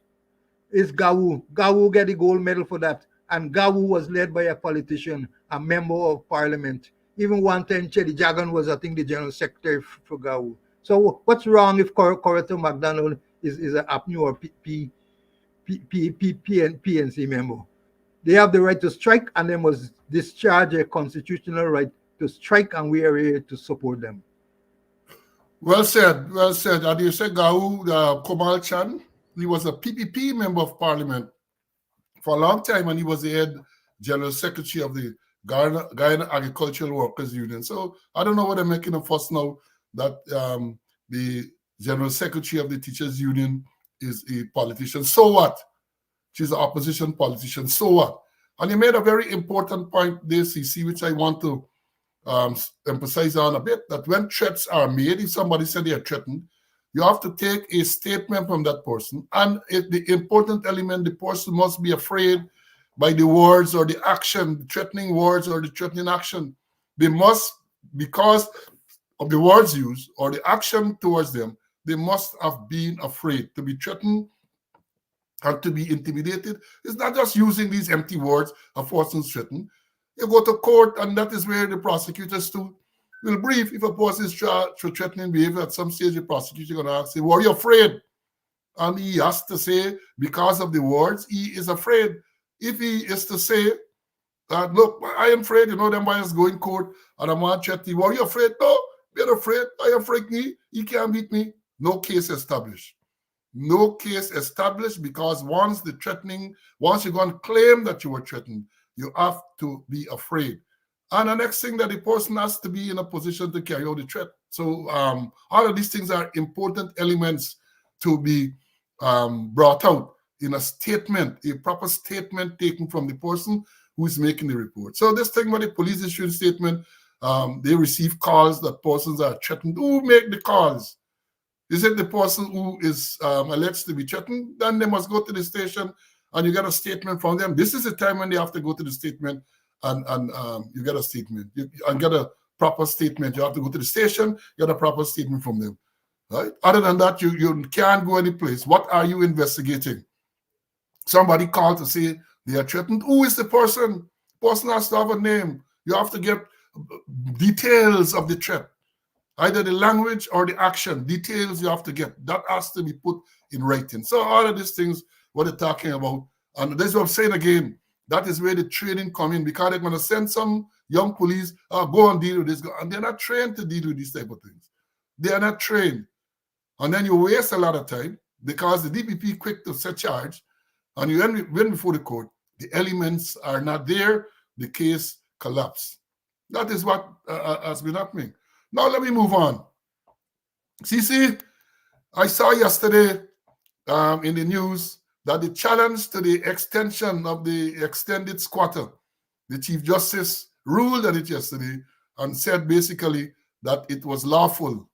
[SPEAKER 2] is Gawu. Gawu get the gold medal for that. And Gawu was led by a politician, a member of parliament. Even one time, Chedi Jagan was, I think, the general secretary for Gawu. So what's wrong if Coretta McDonald is an APNU or PNC member? They have the right to strike, and they must discharge a constitutional right to strike, and we are here to support them.
[SPEAKER 1] Well said, well said. And you said Gau Komal Chan, he was a PPP member of parliament for a long time, and he was the head general secretary of the Guyana Agricultural Workers Union. So I don't know what they're making a fuss now that the general secretary of the teachers union is a politician. So what? She's an opposition politician. So what? And you made a very important point there, CC, which I want to emphasize on a bit, that when threats are made, if somebody said they are threatened, you have to take a statement from that person. And the important element, the person must be afraid by the words or the action, the threatening words or the threatening action. They must, because of the words used or the action towards them, they must have been afraid. To be threatened and to be intimidated, it's not just using these empty words of persons threatened. You go to court, and that is where the prosecutors too will brief. If a person is charged for threatening behavior, at some stage the prosecutor is going to ask him, were you afraid? And he has to say, because of the words, he is afraid. If he is to say, look, I am afraid, them boys go in court, and I'm going to threaten you, were you afraid? No, we're afraid. I am afraid me. He can't beat me. No case established. No case established, because once you're going to claim that you were threatened, you have to be afraid. And the next thing, that the person has to be in a position to carry out the threat. So all of these things are important elements to be brought out in a statement, a proper statement taken from the person who is making the report. So this thing with the police issuing statement, they receive calls that persons are threatened. Who make the calls? Is it the person who is alleged to be threatened? Then they must go to the station, and you get a statement from them. This is the time when they have to go to the statement, and you get a statement. And get a proper statement. You have to go to the station, get a proper statement from them. Right? Other than that, you can't go any place. What are you investigating? Somebody called to say they are threatened. Who is the person? Person has to have a name. You have to get details of the threat. Either the language or the action, details you have to get. That has to be put in writing. So all of these things, what they're talking about, and this is what I'm saying again, that is where the training comes in, because they're going to send some young police, go and deal with this, and they're not trained to deal with these type of things. They are not trained. And then you waste a lot of time, because the DPP quick to set charge, and you win before the court, the elements are not there, the case collapses. That is what has been happening. Now let me move on. CC, I saw yesterday in the news that the challenge to the extension of the extended squatter, the Chief Justice ruled on it yesterday and said basically that it was lawful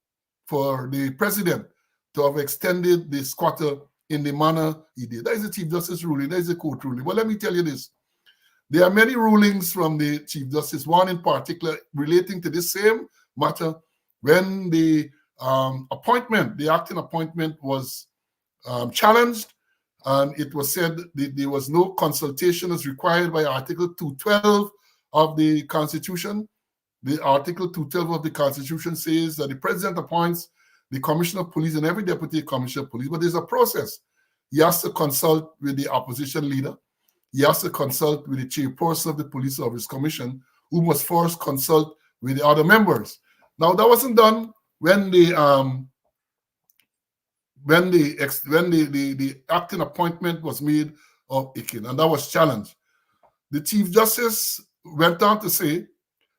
[SPEAKER 1] for the president to have extended the squatter in the manner he did. That is the Chief Justice ruling, that is the court ruling. But let me tell you this. There are many rulings from the Chief Justice, one in particular relating to this same matter, when the appointment, the acting appointment was challenged, and it was said that there was no consultation as required by Article 212 of the Constitution. The Article 212 of the Constitution says that the president appoints the commissioner of police and every deputy commissioner of police, but there's a process. He has to consult with the opposition leader. He has to consult with the chairperson of the Police Service Commission, who must first consult with the other members. Now, that wasn't done when the acting appointment was made of Ikin, and that was challenged. The Chief Justice went on to say,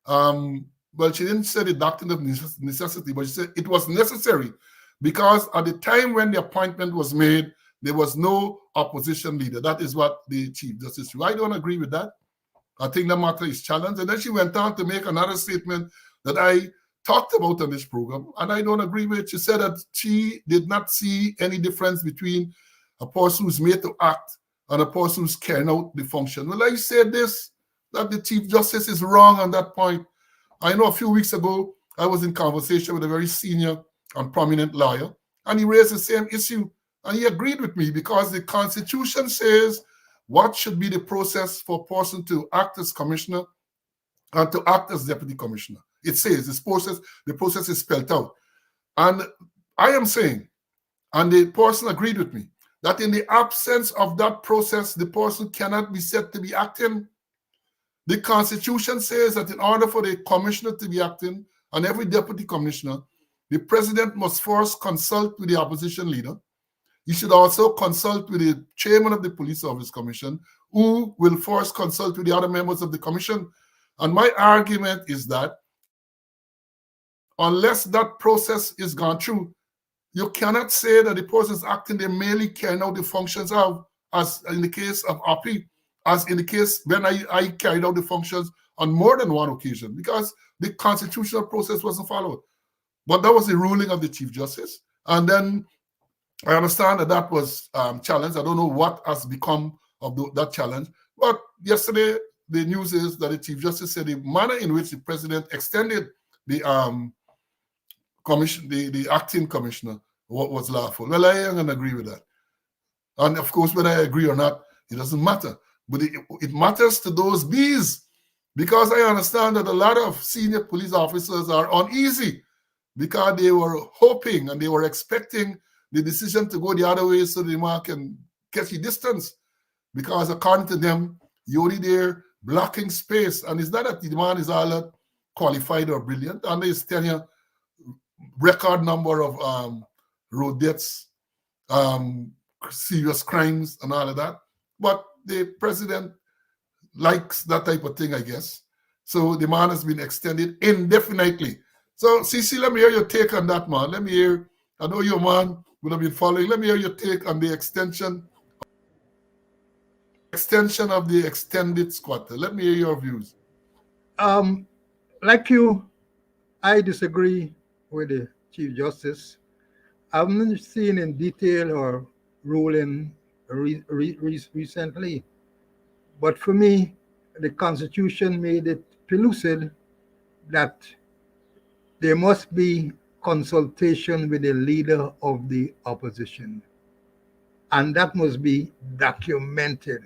[SPEAKER 1] well, she didn't say the doctrine of necessity, but she said it was necessary because at the time when the appointment was made, there was no opposition leader. That is what the Chief Justice said. I don't agree with that. I think the matter is challenged. And then she went on to make another statement that I talked about on this program, and I don't agree with it. She said that she did not see any difference between a person who's made to act and a person who's carrying out the function. Well, I said this, that the Chief Justice is wrong on that point. I know a few weeks ago, I was in conversation with a very senior and prominent lawyer, and he raised the same issue, and he agreed with me because the Constitution says what should be the process for a person to act as commissioner and to act as deputy commissioner. It says the process is spelled out. And I am saying, and the person agreed with me, that in the absence of that process, the person cannot be said to be acting. The Constitution says that in order for the commissioner to be acting, and every deputy commissioner, the president must first consult with the opposition leader. He should also consult with the chairman of the Police Service Commission, who will first consult with the other members of the commission. And my argument is that unless that process is gone through, you cannot say that the person is acting, they merely carrying out the functions of, as in the case of RP, as in the case when I carried out the functions on more than one occasion, because the constitutional process wasn't followed. But that was the ruling of the Chief Justice. And then I understand that that was challenged. I don't know what has become of that challenge. But yesterday, the news is that the Chief Justice said the manner in which the president extended the commission, the acting commissioner, was lawful. Well, I am going to agree with that. And of course, whether I agree or not, it doesn't matter. But it matters to those bees, because I understand that a lot of senior police officers are uneasy because they were hoping and they were expecting the decision to go the other way so the man can catch the distance. Because according to them, you're only there blocking space. And it's not that the man is all that qualified or brilliant. And his tenure, record number of road deaths, serious crimes and all of that. But the president likes that type of thing, I guess. So the man has been extended indefinitely. So, CC, let me hear your take on that, man. Let me hear, I know your man would have been following. Let me hear your take on the extension of the extended squatter. Let me hear your views.
[SPEAKER 2] Like you, I disagree with the Chief Justice. I've not seen in detail or ruling recently, but for me, the Constitution made it pellucid that there must be consultation with the leader of the opposition, and that must be documented.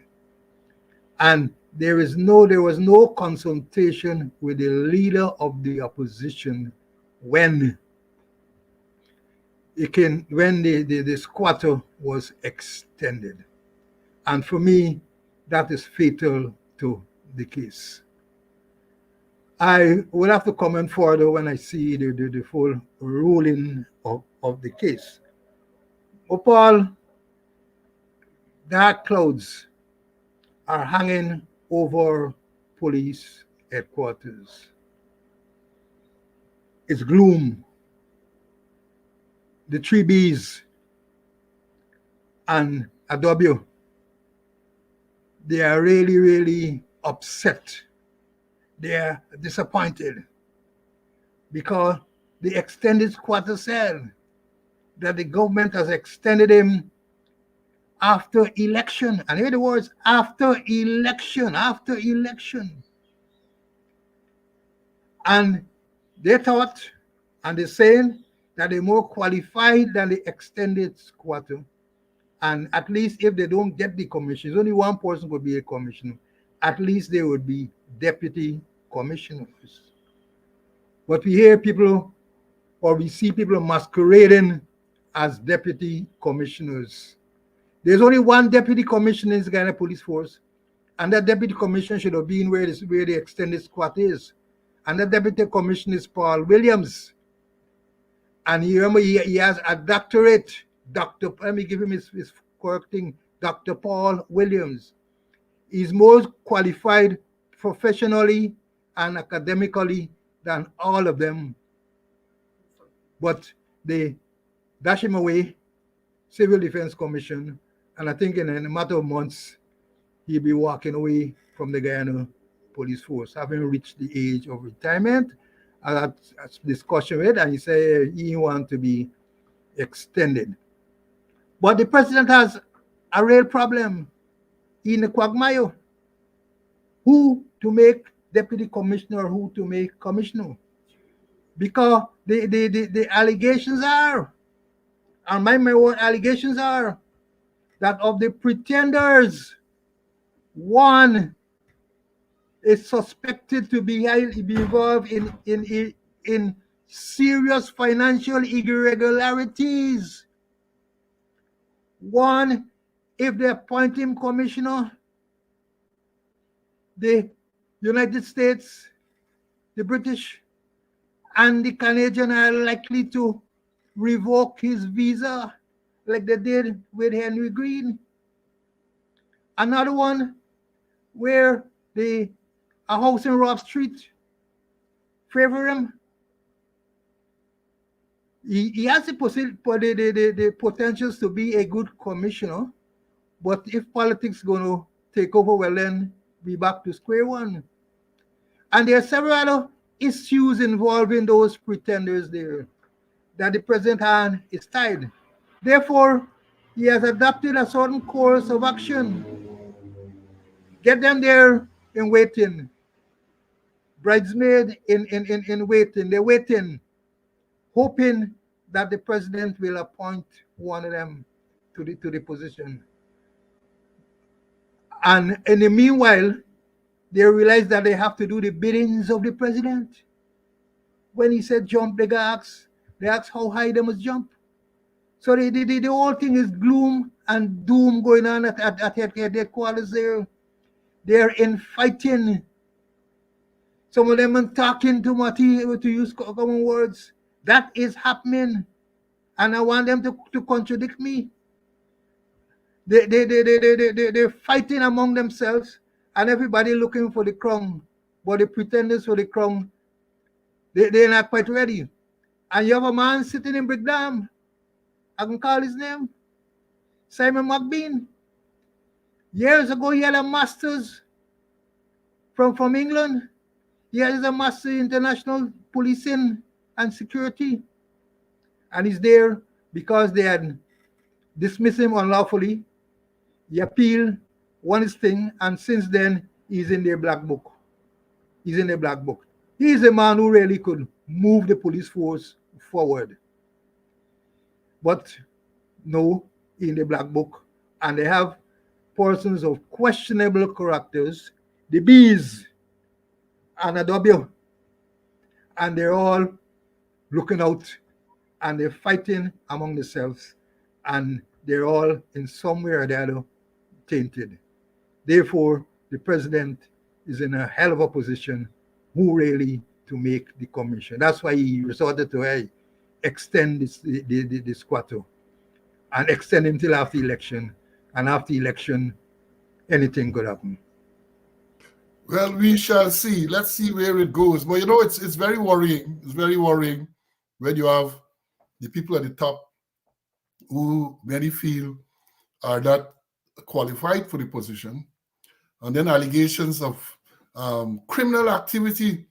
[SPEAKER 2] And there was no consultation with the leader of the opposition when the squatter was extended. And for me, that is fatal to the case. I will have to comment further when I see the full ruling of the case. But Paul, dark clouds are hanging over police headquarters. It's gloom. The 3Bs and Adobe, they are really, really upset. They are disappointed because the extended squatter said that the government has extended him after election. And in other words, after election. And they thought, and they're saying that they're more qualified than the extended squatter. And at least if they don't get the commissioners, only one person would be a commissioner. At least they would be deputy commissioners. But we hear people, or we see people masquerading as deputy commissioners. There's only one deputy commissioner in the Ghana Police Force, and that deputy commissioner should have been where the extended squad is. And that deputy commissioner is Paul Williams. And you remember he has a doctorate. Let me give him his correcting, Dr. Paul Williams. He's more qualified professionally and academically than all of them. But they dash him away, Civil Defense Commission, and I think in a matter of months, he'll be walking away from the Guyana Police Force, having reached the age of retirement. I had a discussion with, and he said he wants to be extended. But the president has a real problem in the quagmire. Who to make deputy commissioner, who to make commissioner? Because the allegations are, and my own allegations are, that of the pretenders, one is suspected to be involved in serious financial irregularities. One, if they appoint him commissioner, the United States, the British, and the Canadian are likely to revoke his visa like they did with Henry Green. Another one where a house in Robb Street favor him. He has the potentials to be a good commissioner, but if politics going to take over, well, then we back to square one. And there are several other issues involving those pretenders there that the president hand is tied. Therefore, he has adopted a certain course of action. Get them there in waiting. Bridesmaid in waiting. They're waiting, hoping that the president will appoint one of them to the position. And in the meanwhile, they realize that they have to do the biddings of the president. When he said jump, they ask how high they must jump. So the whole thing is gloom and doom going on at headquarters there. They're infighting. Some of them are talking to use common words. That is happening. And I want them to contradict me. They're fighting among themselves, and everybody looking for the crown. But the pretenders for the crown, they're not quite ready. And you have a man sitting in Brickdam. I can call his name. Simon McBean. Years ago, he had a master's from England. He has a master in international policing and security. And he's there because they had dismissed him unlawfully. He appealed, won his thing, and since then, he's in their black book. He's in their black book. He's a man who really could move the police force forward. But no, in the black book. And they have persons of questionable characters, the B's and a W. And they're all looking out and they're fighting among themselves. And they're all in some way or the other tainted. Therefore, the president is in a hell of a position who really to make the commission. That's why he resorted to extend the squatter and extend him till after election. And after election, anything could happen.
[SPEAKER 1] Well, we shall see. Let's see where it goes. But it's very worrying. It's very worrying when you have the people at the top who many feel are not qualified for the position, and then allegations of criminal activity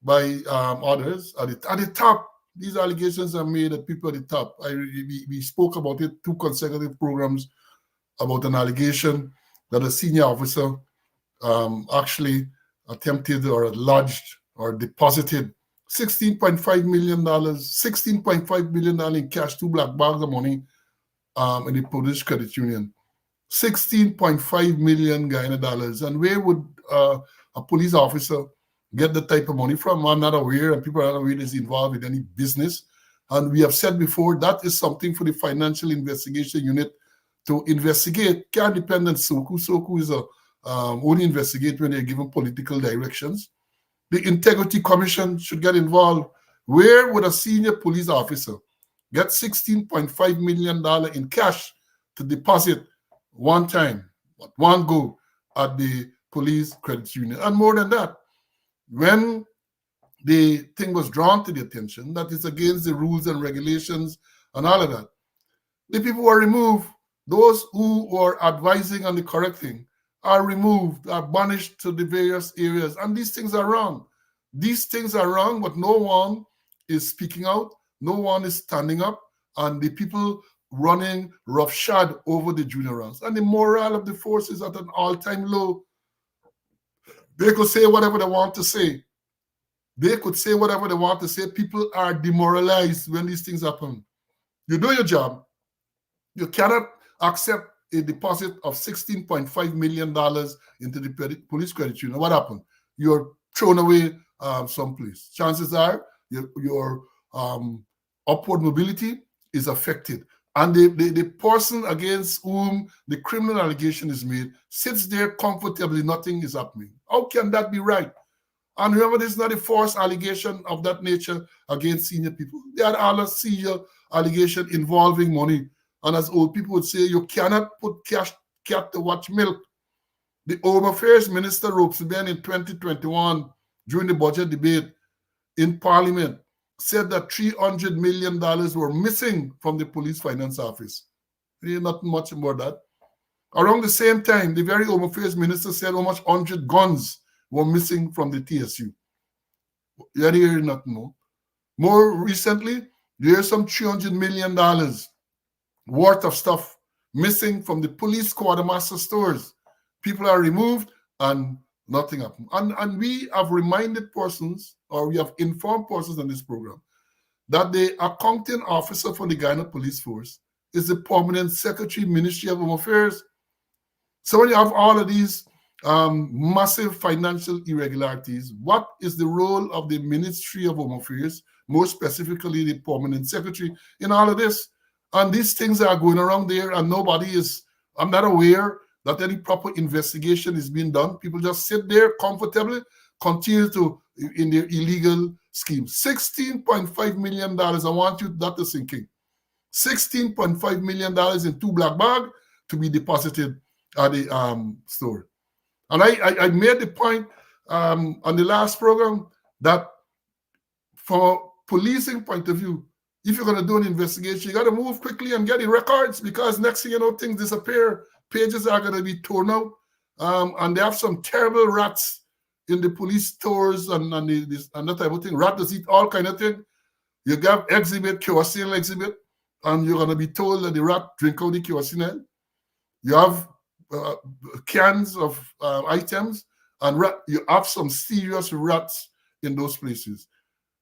[SPEAKER 1] by others at the top. These allegations are made at people at the top. We spoke about it 2 consecutive programs about an allegation that a senior officer actually attempted or lodged or deposited $16.5 million, $16.5 million in cash, 2 black bags of money in the Polish Credit Union. 16.5 million Guyana dollars. And where would a police officer get the type of money from? I'm not aware, and people are not aware is involved in any business. And we have said before, that is something for the Financial Investigation Unit to investigate. Can't depend on SOCU. SOCU is only investigate when they're given political directions. The Integrity Commission should get involved. Where would a senior police officer get $16.5 million in cash to deposit one time, one go at the police credit union? And more than that, when the thing was drawn to the attention that is against the rules and regulations and all of that, the people were removed. Those who were advising on the correct thing are removed, are banished to the various areas. And these things are wrong. These things are wrong, but no one is speaking out. No one is standing up. And the people running roughshod over the junior ranks. And the morale of the force is at an all-time low. They could say whatever they want to say. They could say whatever they want to say. People are demoralized when these things happen. You do your job. You cannot accept a deposit of $16.5 million into the police credit union. What happened? You're thrown away someplace. Chances are your upward mobility is affected. And the person against whom the criminal allegation is made sits there comfortably, nothing is happening. How can that be right? And remember, this is not a false allegation of that nature against senior people. They are all a senior allegation involving money. And as old people would say, you cannot put cat to watch milk. The Home Affairs Minister Robespierre in 2021, during the budget debate in Parliament, said that $300 million were missing from the police finance office. Really nothing much about that. Around the same time, the very Home Affairs Minister said how much 100 guns were missing from the TSU. You hear nothing more. More recently, there's some $300 million worth of stuff missing from the police quartermaster stores. People are removed and nothing happened. And we have reminded persons, or we have informed persons on this program, that the accounting officer for the Guyana Police Force is the permanent secretary, Ministry of Home Affairs. So when you have all of these massive financial irregularities, what is the role of the Ministry of Home Affairs, more specifically the permanent secretary, in all of this? And these things are going around there, and nobody is, I'm not aware that any proper investigation is being done. People just sit there comfortably, continue to in their illegal schemes. $16.5 million, I want you that to sink in. $16.5 million in 2 black bags to be deposited at the store. And I made the point on the last program that from a policing point of view, if you're going to do an investigation, you got to move quickly and get the records, because next thing you know, things disappear. Pages are going to be torn out. And they have some terrible rats in the police stores and that type of thing. Rats eat all kind of thing. You got exhibit, kerosene exhibit, and you're going to be told that the rat drink out the kerosene. You have cans of items, and you have some serious rats in those places.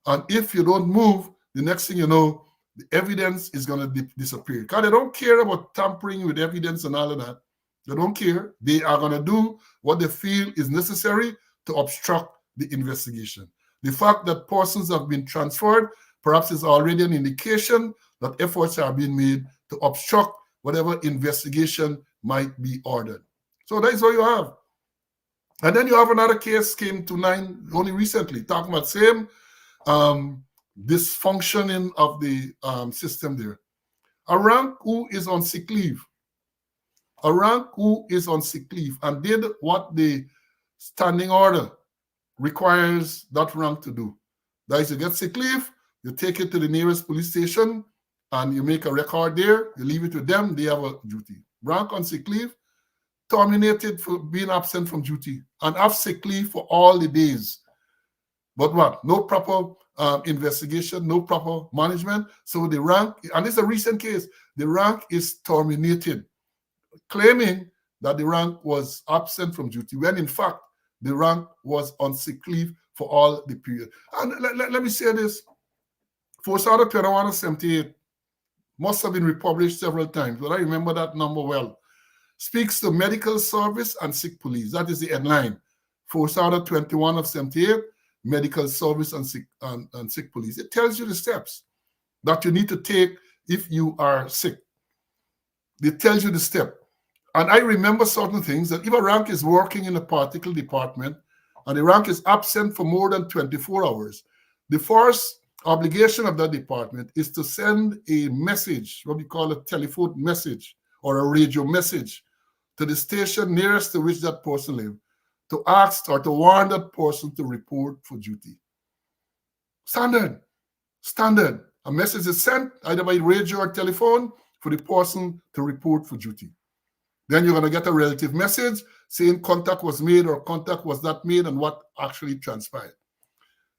[SPEAKER 1] And if you don't move, the next thing you know, the evidence is going to disappear. Because they don't care about tampering with evidence and all of that. They don't care. They are going to do what they feel is necessary to obstruct the investigation. The fact that persons have been transferred perhaps is already an indication that efforts are being made to obstruct whatever investigation might be ordered. So that's what you have. And then you have another case came to 9 only recently, talking about same dysfunctioning of the system there. A rank who is on sick leave. A rank who is on sick leave and did what the standing order requires that rank to do. That is, you get sick leave, you take it to the nearest police station, and you make a record there, you leave it with them, they have a duty. Rank on sick leave, terminated for being absent from duty, and have sick leave for all the days. But what? No proper investigation, no proper management. So the rank, and it's a recent case, the rank is terminated, claiming that the rank was absent from duty, when in fact, the rank was on sick leave for all the period. And let me say this. Force Order 21 of 78 must have been republished several times, but I remember that number well. Speaks to medical service and sick police. That is the headline. Force Order 21 of 78, medical service and sick police. It tells you the steps that you need to take if you are sick. It tells you the step. And I remember certain things that if a rank is working in a particular department and the rank is absent for more than 24 hours, the first obligation of that department is to send a message, what we call a telephone message or a radio message, to the station nearest to which that person lives, to ask or to warn that person to report for duty. Standard. A message is sent either by radio or telephone for the person to report for duty. Then you're going to get a relative message saying contact was made or contact was not made and what actually transpired.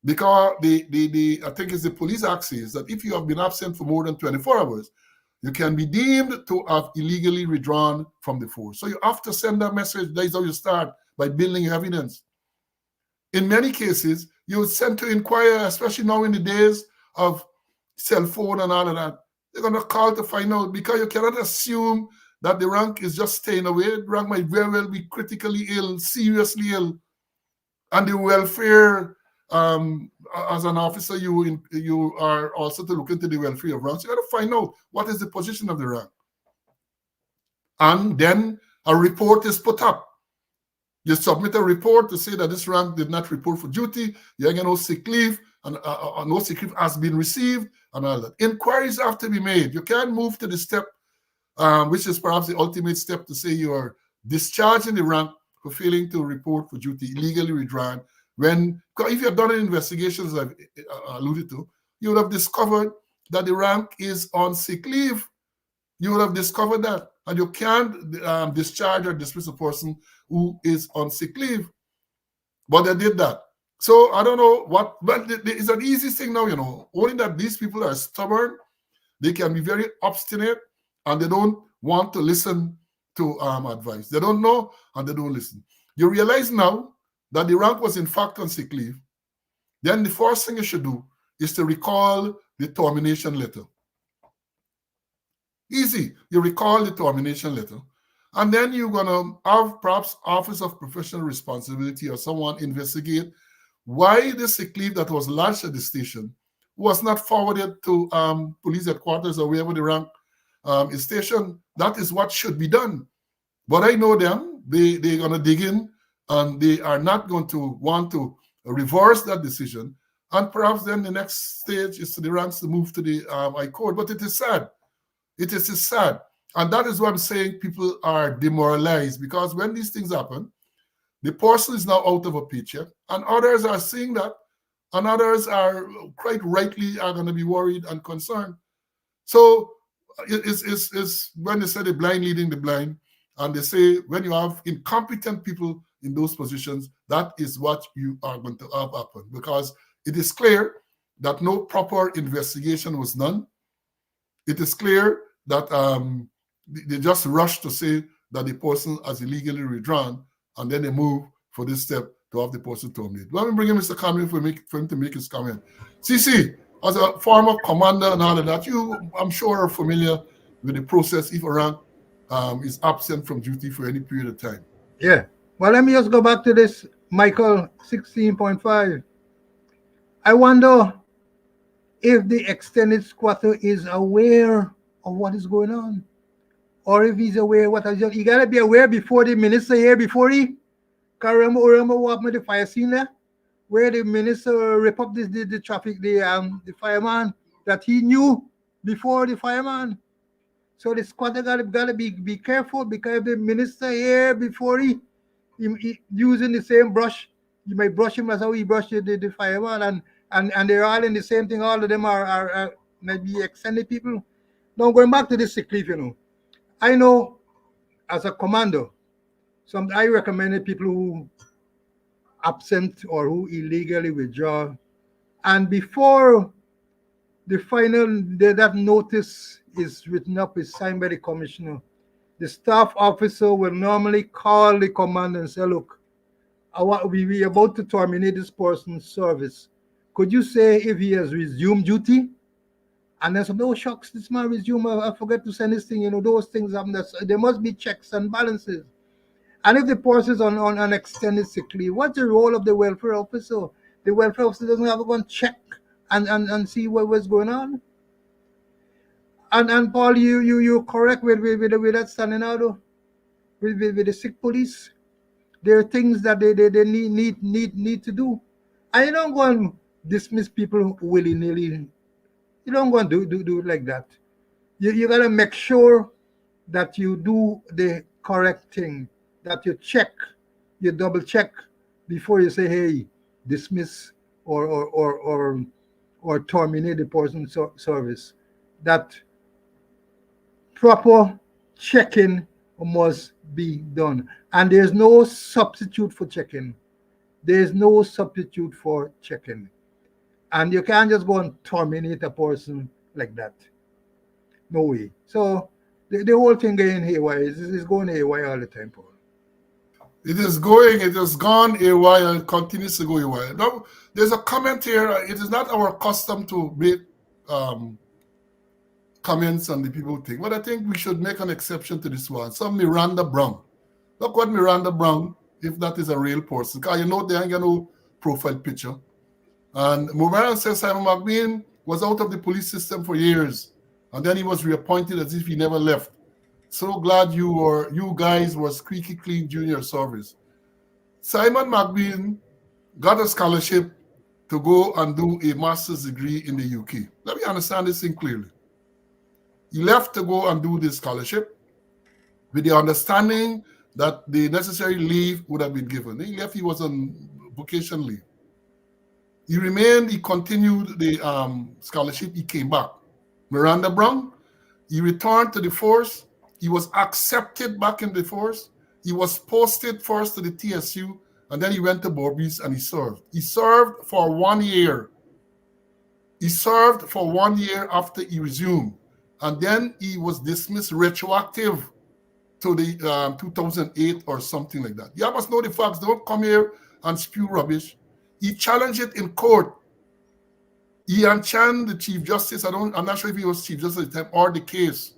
[SPEAKER 1] Because I think it's the Police Act says that if you have been absent for more than 24 hours, you can be deemed to have illegally withdrawn from the force. So you have to send that message. That is how you start, by building evidence. In many cases, you would send to inquire, especially now in the days of cell phone and all of that. They're going to call to find out, because you cannot assume that the rank is just staying away. The rank might very well be critically ill, seriously ill, and the welfare, as an officer, you are also to look into the welfare of ranks. You got to find out what is the position of the rank. And then a report is put up. You submit a report to say that this rank did not report for duty, you get no sick leave, and no sick leave has been received, and all that. Inquiries have to be made. You can't move to the step, which is perhaps the ultimate step, to say you are discharging the rank for failing to report for duty, illegally withdrawn. If you have done an investigation, as I've alluded to, you would have discovered that the rank is on sick leave. You would have discovered that. And you can't discharge or dismiss a person who is on sick leave. But they did that. So I don't know what, but it's an easy thing now, only that these people are stubborn. They can be very obstinate, and they don't want to listen to advice. They don't know, and they don't listen. You realize now that the rank was in fact on sick leave. Then the first thing you should do is to recall the termination letter. Easy. You recall the termination letter. And then you're going to have perhaps Office of Professional Responsibility or someone investigate why the sick leave that was lodged at the station was not forwarded to police headquarters or wherever the rank is stationed. That is what should be done. But I know them. They're going to dig in, and they are not going to want to reverse that decision. And perhaps then the next stage is to the ranks to move to the High Court. But it is sad. It is sad. And that is why I'm saying people are demoralized, because when these things happen, the person is now out of a paycheck, and others are seeing that, and others are quite rightly are going to be worried and concerned. So it's when they say the blind leading the blind, and they say when you have incompetent people in those positions, that is what you are going to have happen, because it is clear that no proper investigation was done. It is clear that they just rush to say that the person has illegally withdrawn, and then they move for this step to have the person terminated. Let me bring in Mr. Cameron for him to make his comment. CC, as a former commander and all of that, I'm sure, are familiar with the process if a rank is absent from duty for any period of time.
[SPEAKER 2] Yeah. Well, let me just go back to this, Michael 16.5. I wonder if the extended squatter is aware of what is going on, or if he's aware what I just. You gotta be aware before the minister here, before he. Remember what happened at the fire scene there, where the minister rip up the traffic, the fireman, that he knew before the fireman. So the squatter gotta be careful, because if the minister here before he using the same brush, you might brush him as how he brushed the fireman, and they're all in the same thing. All of them are maybe extended people. Now going back to this sick leave, I know as a commander, I recommended people who absent or who illegally withdraw, and before the final that notice is written up, is signed by the commissioner, the staff officer will normally call the commander and say, look, We about to terminate this person's service. Could you say if he has resumed duty? And then some, oh shucks, this man resumed. I forgot to send this thing. Those things happen. There must be checks and balances. And if the person is on an extended sick leave, what's the role of the welfare officer? The welfare officer doesn't have to go and check and see what's going on. And Paul, you're correct with that standing out though, with the sick police. There are things that they need to do. And you don't go and dismiss people willy nilly. You don't go and do it like that. You gotta make sure that you do the correct thing, that you double check before you say, hey, dismiss or terminate the person's service. That proper checking must be done. And there's no substitute for checking. There's no substitute for checking. And you can't just go and terminate a person like that. No way. So the whole thing going haywire is going haywire all the time, Paul.
[SPEAKER 1] It has gone haywire and continues to go haywire. Now, there's a comment here. It is not our custom to make comments on the people thing, but I think we should make an exception to this one. Some Miranda Brown. Look what Miranda Brown, if that is a real person, because they ain't got no profile picture. And Miranda says Simon McBean was out of the police system for years, and then he was reappointed as if he never left. So glad you guys were squeaky clean junior service. Simon McBean got a scholarship to go and do a master's degree in the UK. Let me understand this thing clearly. He left to go and do this scholarship with the understanding that the necessary leave would have been given. He left, he was on vacation leave. He remained, he continued the scholarship, he came back. Miranda Brown, he returned to the force. He was accepted back in the force. He was posted first to the TSU, and then he went to Berbice and he served. He served for 1 year. He served for 1 year after he resumed. And then he was dismissed retroactive to the 2008 or something like that. You must know the facts. Don't come here and spew rubbish. He challenged it in court. Ian Chan, the Chief Justice, I'm not sure if he was Chief Justice at the time, or the case,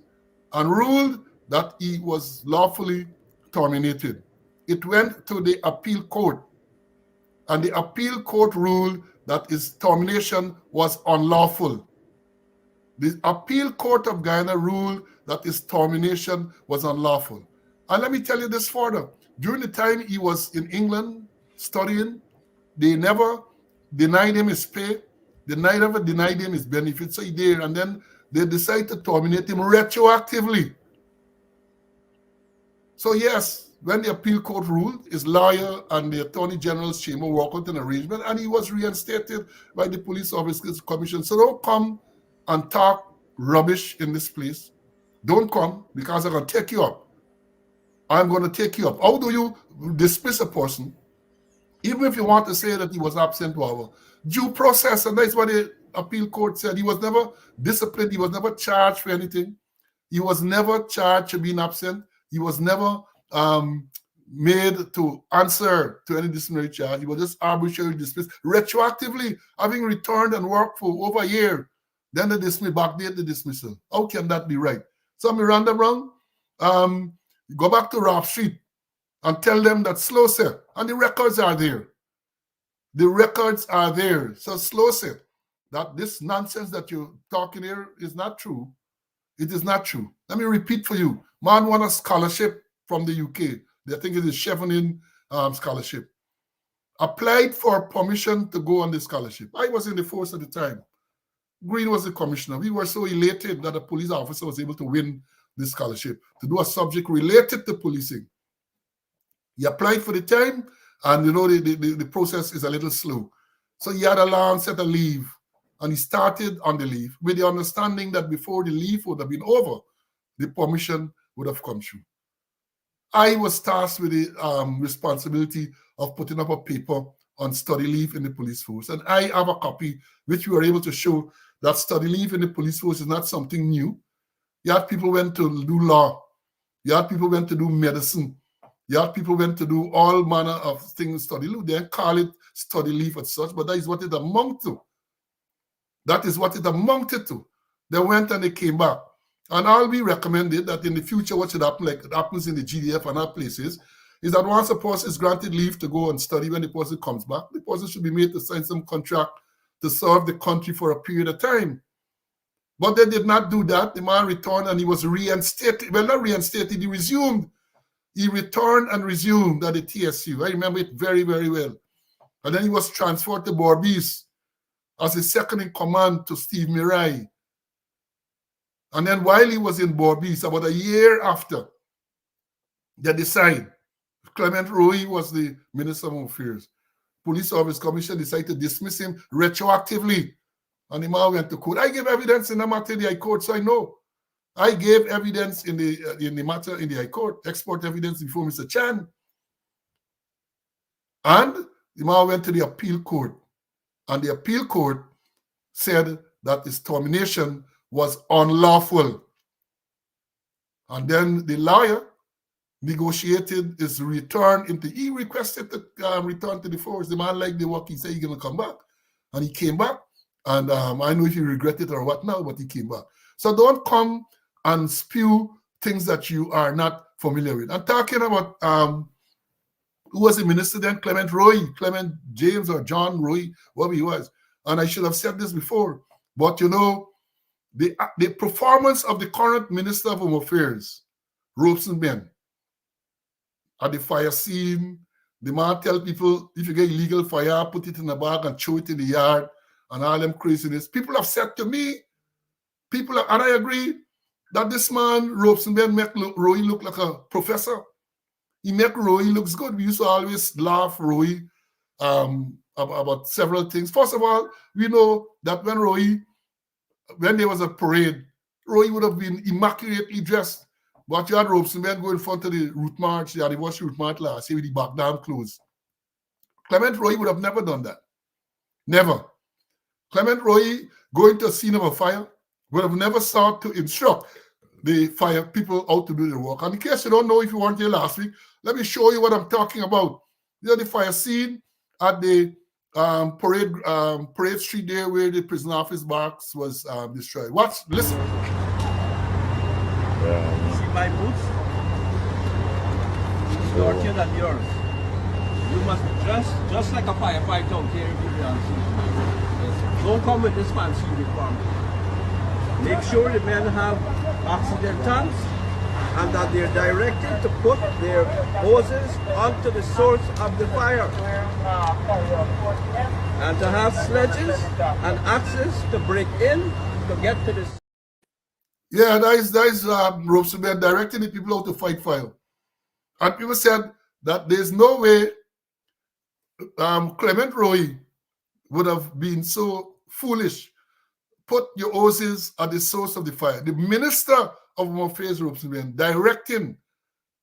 [SPEAKER 1] and ruled that he was lawfully terminated. It went to the appeal court, and the appeal court ruled that his termination was unlawful. The appeal court of Guyana ruled that his termination was unlawful. And let me tell you this further. During the time he was in England studying, they never denied him his pay. They never denied him his benefits. So he did, and then they decided to terminate him retroactively. So yes, when the appeal court ruled, his lawyer and the Attorney General's chamber worked out an arrangement, and he was reinstated by the Police Officers Commission. So don't come and talk rubbish in this place. Don't come, because I'm going to take you up. I'm going to take you up. How do you dismiss a person, even if you want to say that he was absent, whatever? Due process, and that's what the appeal court said. He was never disciplined. He was never charged for anything. He was never charged for being absent. He was never made to answer to any disciplinary charge. He was just arbitrarily dismissed retroactively, having returned and worked for over a year. Then they backdate the dismissal. How can that be right? So Miranda Brown, go back to Ralph Street and tell them that Slow said, and the records are there. The records are there. So Slow said that this nonsense that you're talking here is not true. It is not true. Let me repeat for you. Man won a scholarship from the UK. I think it is Chevening scholarship. Applied for permission to go on the scholarship. I was in the force at the time. Green was the commissioner. We were so elated that a police officer was able to win this scholarship to do a subject related to policing. He applied for the time, and the process is a little slow. So he had a long set of leave, and he started on the leave with the understanding that before the leave would have been over, the permission would have come through. I was tasked with the responsibility of putting up a paper on study leave in the police force, and I have a copy which we were able to show that study leave in the police force is not something new. You had people went to do law. You had people went to do medicine. You have people went to do all manner of things, study leave. They call it study leave as such, but that is what it amounted to. That is what it amounted to. They went and they came back. And all we recommended that in the future, what should happen, like it happens in the GDF and other places, is that once a person is granted leave to go and study, when the person comes back, the person should be made to sign some contract to serve the country for a period of time. But they did not do that. The man returned and he was reinstated. Well, not reinstated, he resumed. He returned and resumed at the TSU. I remember it very, very well. And then he was transferred to Bordeaux as a second in command to Steve Mirai. And then while he was in Bordeaux, about a year after, they decided, Clement Roy was the Minister of Home Affairs. Police Service Commission decided to dismiss him retroactively. And the man went to court. I gave evidence in the matter in the High Court, so I know. I gave evidence in the matter in the High Court, export evidence before Mr. Chan. And the man went to the appeal court. And the appeal court said that his termination was unlawful. And then the lawyer negotiated his return he requested to return to the force. The man liked the work. He said he's going to come back. And he came back. And I know if he regretted or what now, but he came back. So don't come and spew things that you are not familiar with. I'm talking about who was the minister then? Clement James or John Roy, whatever he was. And I should have said this before. But you know, the performance of the current Minister of Home Affairs, Robeson Ben, at the fire scene, the man tell people, if you get illegal fire, put it in a bag and throw it in the yard, and all them craziness. People have said to me, and I agree, that this man, Robeson Ben, make Roy look like a professor. He make Roy looks good. We used to always laugh Roy about several things. First of all, we know that when there was a parade, Roy would have been immaculately dressed. But you had Robeson Ben go in front of the route march, the anniversary route march last year with the back down clothes. Clement Roy would have never done that. Never. Clement Roy going to a scene of a fire would have never sought to instruct the fire people how to do their work. And in case you don't know, if you weren't here last week, let me show you what I'm talking about. You know the fire scene at the parade street there where the prison office box was destroyed. Listen.
[SPEAKER 3] See my boots? It's dirtier than yours. You must dress just like a firefighter out here if you are season. Don't come with this fancy uniform. Make sure the men have oxygen tanks and that they're directed to put their hoses onto the source of the fire. And to have sledges and axes to break in to get to this.
[SPEAKER 1] Yeah, that is Robeson Ben directing the people how to fight fire. And people said that there's no way Clement Roy would have been so foolish. Put your hoses at the source of the fire. The Minister of Home Affairs, Robeson Ben, directing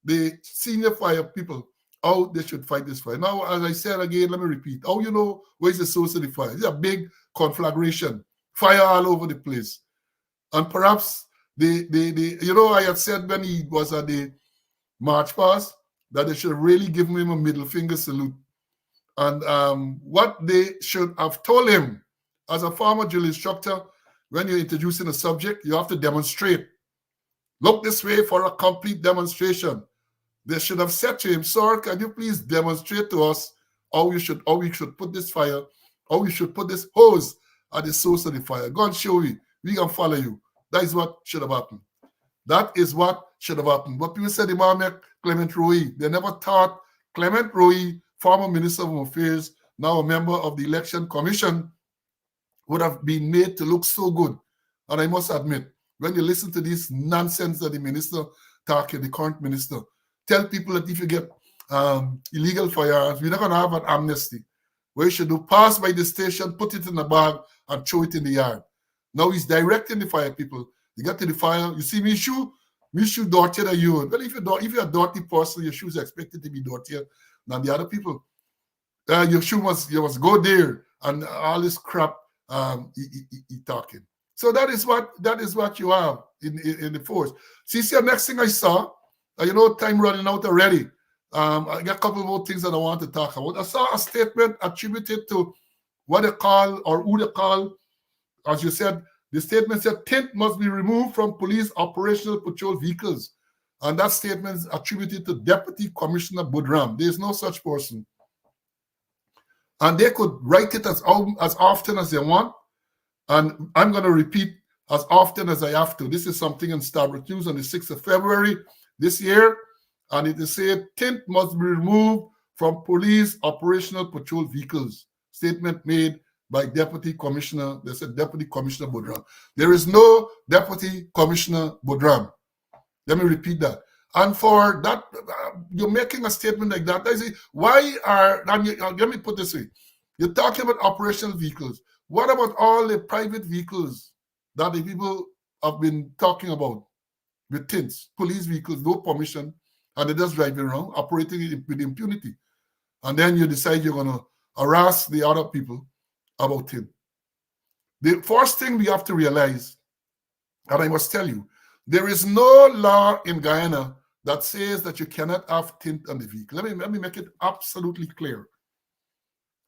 [SPEAKER 1] the senior fire people how they should fight this fire. Now, as I said again, let me repeat. How you know where's the source of the fire? It's a big conflagration, fire all over the place. And perhaps I had said when he was at the march past that they should really give him a middle finger salute. And what they should have told him, as a former drill instructor, when you're introducing a subject, you have to demonstrate. Look this way for a complete demonstration. They should have said to him, sir, can you please demonstrate to us how we should put this fire, how we should put this hose at the source of the fire. Go and show me. We can follow you. That is what should have happened. That is what should have happened. But people said the man met Clement Roy. They never thought Clement Roy, former Minister of Home Affairs, now a member of the Election Commission, would have been made to look so good. And I must admit, when you listen to this nonsense that the minister talking, the current minister, tell people that if you get illegal firearms, we're not going to have an amnesty. What you should do, pass by the station, put it in a bag, and throw it in the yard. Now he's directing the fire people. You get to the fire, you see me shoe dirtier than you. Well, if you're a dirty person, your shoes are expected to be dirtier than the other people. Your shoe must go there, and all this crap he talking. So that is what you have in the force. See, the next thing I saw, time running out already. I got a couple more things that I want to talk about. I saw a statement attributed to what they call, or who they call, as you said, the statement said tint must be removed from police operational patrol vehicles. And that statement is attributed to Deputy Commissioner Budram. There is no such person. And they could write it as often as they want. And I'm going to repeat as often as I have to. This is something in Starbuck News on the 6th of February this year. And it is said, tint must be removed from police operational patrol vehicles. Statement made by Deputy Commissioner, they said Deputy Commissioner Budram. There is no Deputy Commissioner Budram. Let me repeat that. And for that, you're making a statement like that. I say, why are, let me put this way. You're talking about operational vehicles. What about all the private vehicles that the people have been talking about with tints, police vehicles, no permission, and they're just driving around, operating with impunity. And then you decide you're going to harass the other people about tint. The first thing we have to realize, and I must tell you, there is no law in Guyana that says that you cannot have tint on the vehicle. Let me make it absolutely clear.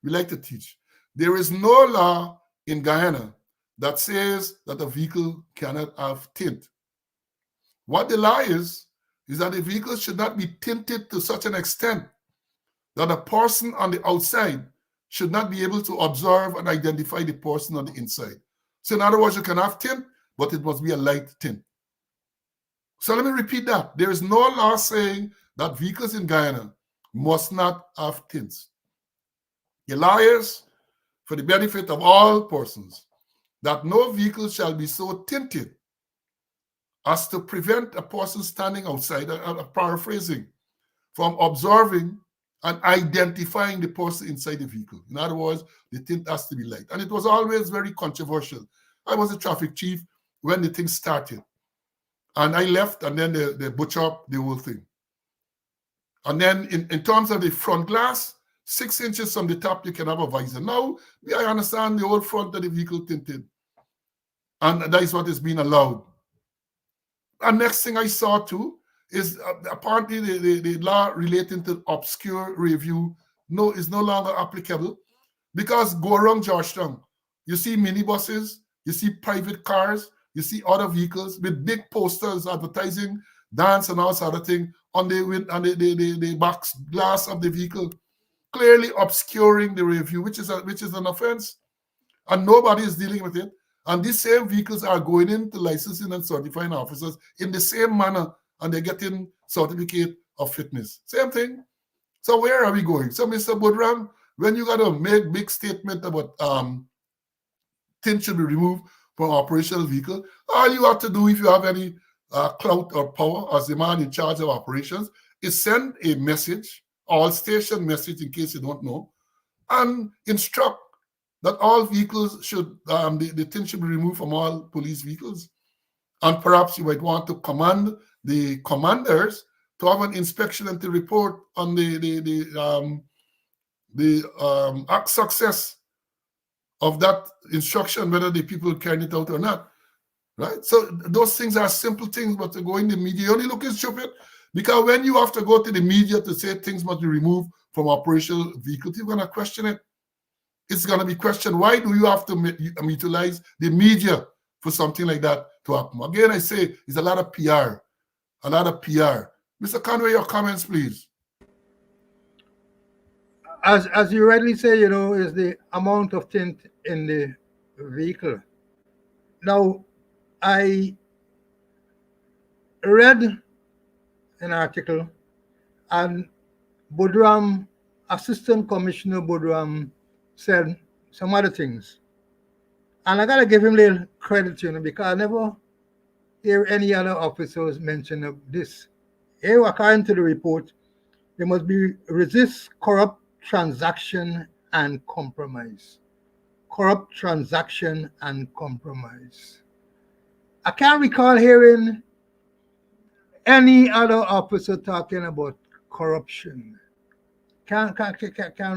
[SPEAKER 1] We like to teach. There is no law in Guyana that says that a vehicle cannot have tint. What the law is that the vehicle should not be tinted to such an extent that a person on the outside should not be able to observe and identify the person on the inside. So in other words, you can have tint, but it must be a light tint. So let me repeat that. There is no law saying that vehicles in Guyana must not have tints. The law is, for the benefit of all persons, that no vehicle shall be so tinted as to prevent a person standing outside, paraphrasing, from observing and identifying the person inside the vehicle. In other words, the tint has to be light. And it was always very controversial. I was a traffic chief when the thing started. And I left, and then they butcher up the whole thing. And then in terms of the front glass, 6 inches from the top, you can have a visor. Now, I understand the whole front of the vehicle tinted. And that is what is being allowed. And next thing I saw too is apparently the law relating to obscure review is no longer applicable, because go around Georgetown, you see minibuses, you see private cars, you see other vehicles with big posters advertising dance and all sort of thing on the back glass of the vehicle, clearly obscuring the review, which is an offense, and nobody is dealing with it. And these same vehicles are going into licensing and certifying officers in the same manner, and they're getting certificate of fitness. Same thing. So where are we going? So Mr. Budram, when you got to make big statement about tint should be removed from operational vehicle, all you have to do, if you have any clout or power as the man in charge of operations, is send a message, all station message in case you don't know, and instruct that all vehicles should, the tint should be removed from all police vehicles. And perhaps you might want to command the commanders to have an inspection and to report on the success of that instruction, whether the people carrying it out or not. Right? So those things are simple things, but to go in the media, you're only looking stupid, because when you have to go to the media to say things must be removed from operational vehicles, you're going to question it. It's going to be questioned. Why do you have to utilize the media for something like that to happen? Again, I say it's a lot of PR. A lot of PR. Mr. Conway, your comments, please.
[SPEAKER 2] As you rightly say, is the amount of tint in the vehicle. Now, I read an article, and Budram, Assistant Commissioner Budram, said some other things. And I got to give him a little credit, because I never hear any other officers mention of this. Here, according to the report, there must be resist corrupt transaction and compromise. Corrupt transaction and compromise. I can't recall hearing any other officer talking about corruption. Can't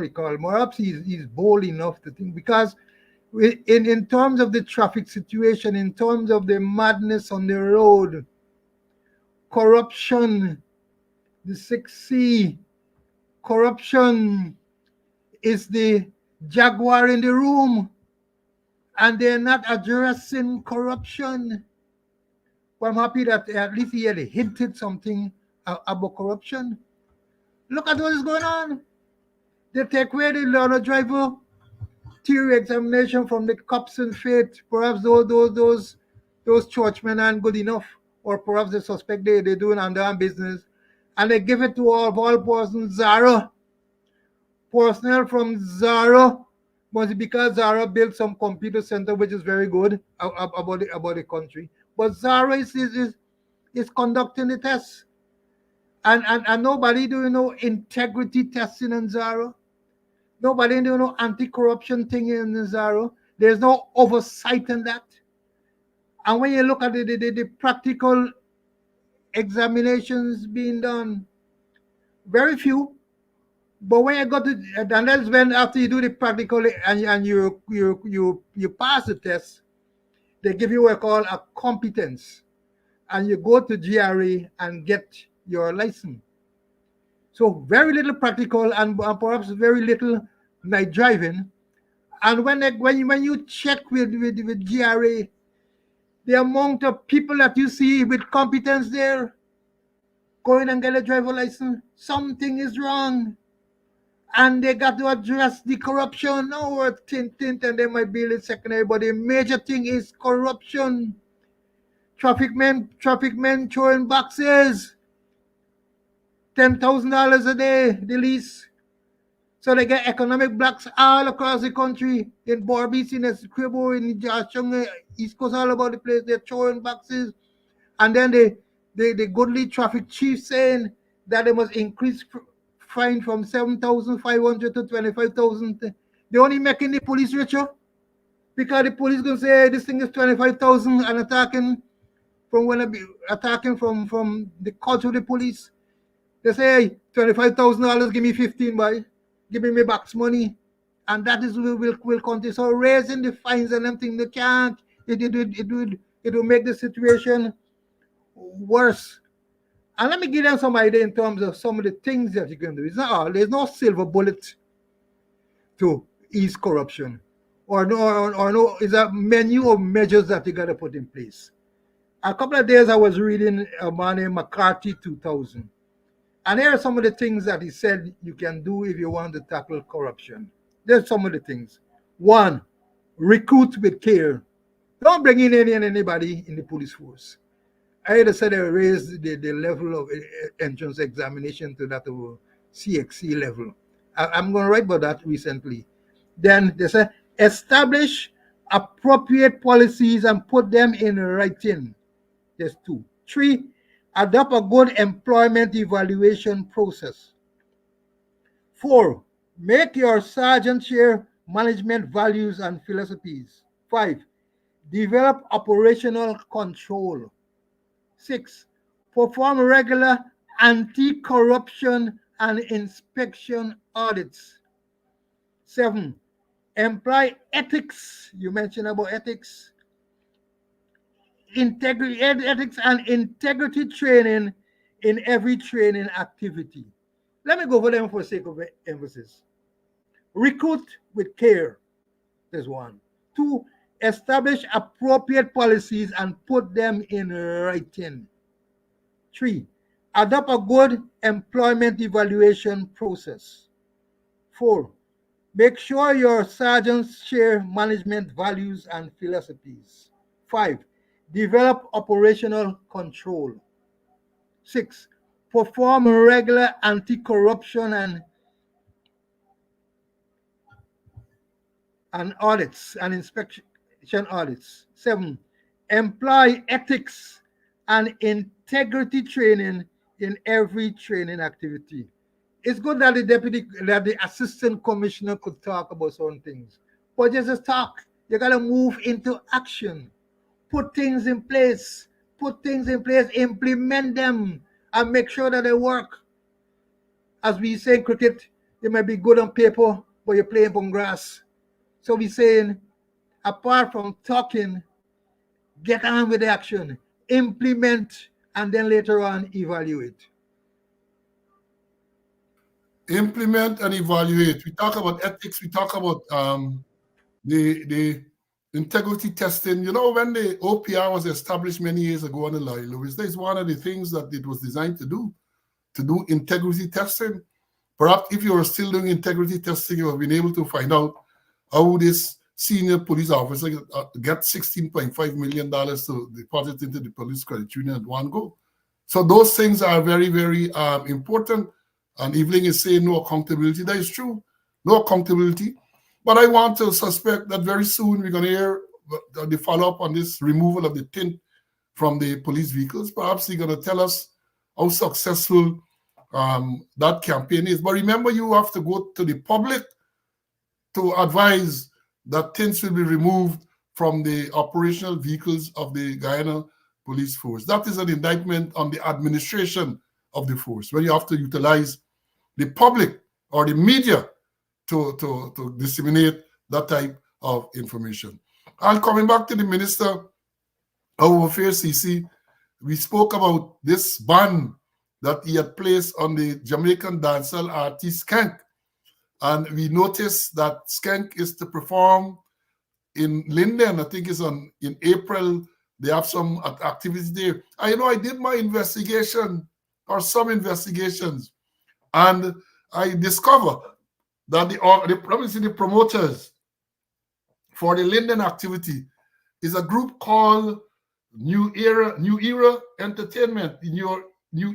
[SPEAKER 2] recall. Perhaps he's bold enough to think, because in terms of the traffic situation, in terms of the madness on the road, corruption, the 6C, corruption is the jaguar in the room, and they're not addressing corruption. But I'm happy that at least he had hinted something about corruption. Look at what is going on. They take away the lorry driver theory examination from the cops and faith. Perhaps those churchmen aren't good enough, or perhaps they suspect they're doing underhand business, and they give it to all persons Zara personnel from Zara. But because Zara built some computer center which is very good about the country, but Zara is conducting the tests, and nobody doing no integrity testing in Zara. Nobody doing no anti-corruption thing in Zara. There's no oversight in that. And when you look at the practical examinations being done, very few. But when you go to, and that's when after you do the practical and you pass the test, they give you what I call a competence, and you go to GRA and get your license. So very little practical and perhaps very little night driving. And when you check with GRA, the amount of people that you see with competence there going and get a driver license, something is wrong. And they got to address the corruption. No, or tint, and they might be a secondary, but the major thing is corruption. Traffic men throwing boxes, $10,000 a day, the lease. So they get economic blocks all across the country. In Barbies, in Esquibo, in Jashung, East Coast, all about the place. They're throwing boxes. And then the goodly traffic chief saying that they must increase fine from 7,500 to 25,000. They're only making the police richer, because the police gonna say, hey, this thing is 25,000 and attacking from the culture of the police. They say, hey, $25,000, give me 15 by, give me my box money, and that is will continue. So raising the fines and everything, they can't. It will make the situation worse. And let me give them some idea in terms of some of the things that you can do. It's not all. There's no silver bullet to ease corruption, or no. It's a menu of measures that you got to put in place. A couple of days I was reading a man named McCarthy 2000, and here are some of the things that he said you can do if you want to tackle corruption. There's some of the things. One, recruit with care. Don't bring in anybody in the police force. I had said they raised the level of entrance examination to that of CXC level. I'm going to write about that recently. Then they said establish appropriate policies and put them in writing. There's 2. 3, adopt a good employment evaluation process. 4, make your sergeant share management values and philosophies. 5, develop operational control. 6, perform regular anti-corruption and inspection audits. 7, employ ethics. You mentioned about ethics. Ethics and integrity training in every training activity. Let me go over them for the sake of emphasis. Recruit with care. There's 1. 2, establish appropriate policies and put them in writing. 3, adopt a good employment evaluation process. 4, make sure your sergeants share management values and philosophies. 5, develop operational control. 6, perform regular anti-corruption and audits and inspection audits. 7, employ ethics and integrity training in every training activity. It's good that the assistant commissioner could talk about certain things, but just talk. You gotta move into action. Put things in place. Implement them, and make sure that they work. As we say in cricket, you might be good on paper, but you're playing on grass. So we're saying, apart from talking, get on with the action, implement, and then later on evaluate.
[SPEAKER 1] Implement and evaluate. We talk about ethics. We talk about the integrity testing. You know, when the OPR was established many years ago on the Larry Lewis, that's one of the things that it was designed to do integrity testing. Perhaps if you were still doing integrity testing, you have been able to find out how this senior police officer get $16.5 million to deposit into the police credit union at one go. So those things are very, very important. And Evelyn is saying no accountability. That is true. No accountability. But I want to suspect that very soon we're going to hear the follow-up on this removal of the tint from the police vehicles. Perhaps they're going to tell us how successful that campaign is. But remember, you have to go to the public to advise that tints will be removed from the operational vehicles of the Guyana police force. That is an indictment on the administration of the force, where you have to utilize the public or the media to disseminate that type of information. And coming back to the Minister of Home Affairs, CC, we spoke about this ban that he had placed on the Jamaican dancehall artist Skank. And we noticed that Skank is to perform in Linden. I think it's in April. They have some activities there. I did my investigation or some investigations, and I discovered that the promoters for the Linden activity is a group called New Era Entertainment, New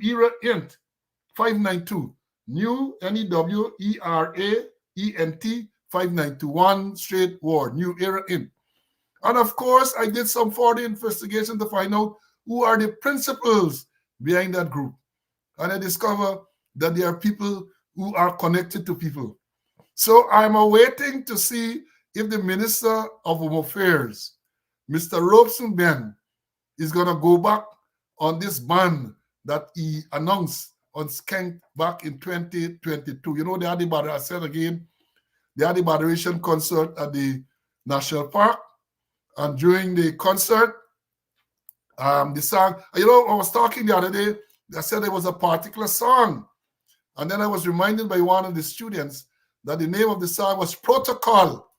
[SPEAKER 1] Era Ent 592. New NEWERAENT 5921 straight word, New Era Ent. And of course, I did some further investigation to find out who are the principals behind that group. And I discovered that there are people who are connected to people. So I'm awaiting to see if the Minister of Home Affairs, Mr. Robeson Ben, is going to go back on this ban that he announced on Skank back in 2022. You know, they had I said again, they had the moderation concert at the National Park. And during the concert, the song, I was talking the other day, I said there was a particular song. And then I was reminded by one of the students that the name of the song was Protocol.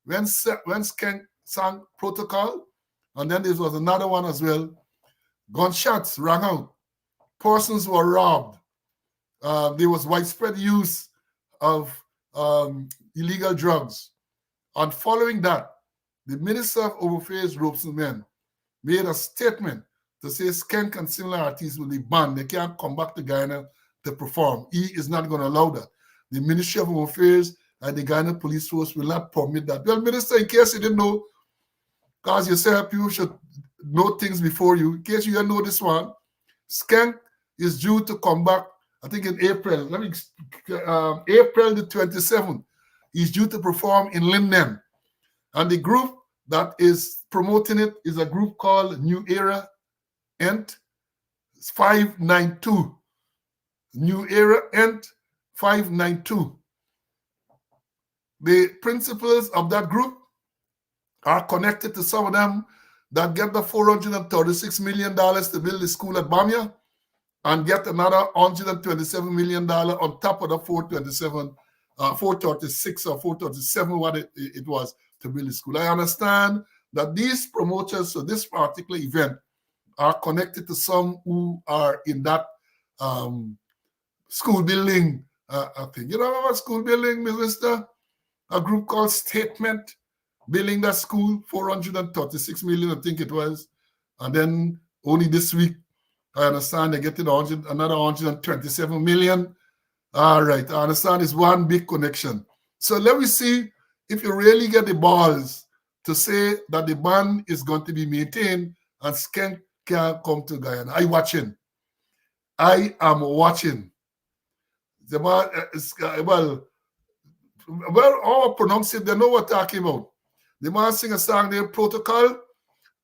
[SPEAKER 1] When Skank sang Protocol, and then there was another one as well, gunshots rang out. Persons were robbed. There was widespread use of illegal drugs. And following that, the Minister of Home Affairs, Robeson Ben, made a statement to say Skank and similar artists will be banned. They can't come back to Guyana to perform. He is not going to allow that. The Ministry of Home Affairs and the Guyana Police Force will not permit that. Well, Minister, in case you didn't know, because you said people should know things before you, in case you didn't know this one, Skank is due to come back, I think in April. April the 27th, he's due to perform in Linden. And the group that is promoting it is a group called New Era Ent 592. New Era Ent 592. The principals of that group are connected to some of them that get the $436 million to build the school at Bamia and get another $127 million on top of the 436 or 437, what it was, to build the school. I understand that these promoters of this particular event are connected to some who are in that school building thing. You know what school building, Minister? A group called Statement building that school, 436 million, I think it was. And then only this week, I understand they're getting another 127 million. All right, I understand it's one big connection. So let me see if you really get the balls to say that the ban is going to be maintained and Skank can't come to Guyana. I watching. I am watching. The man, well, all pronounce it, they know what I'm talking about. The man sing a song named Protocol,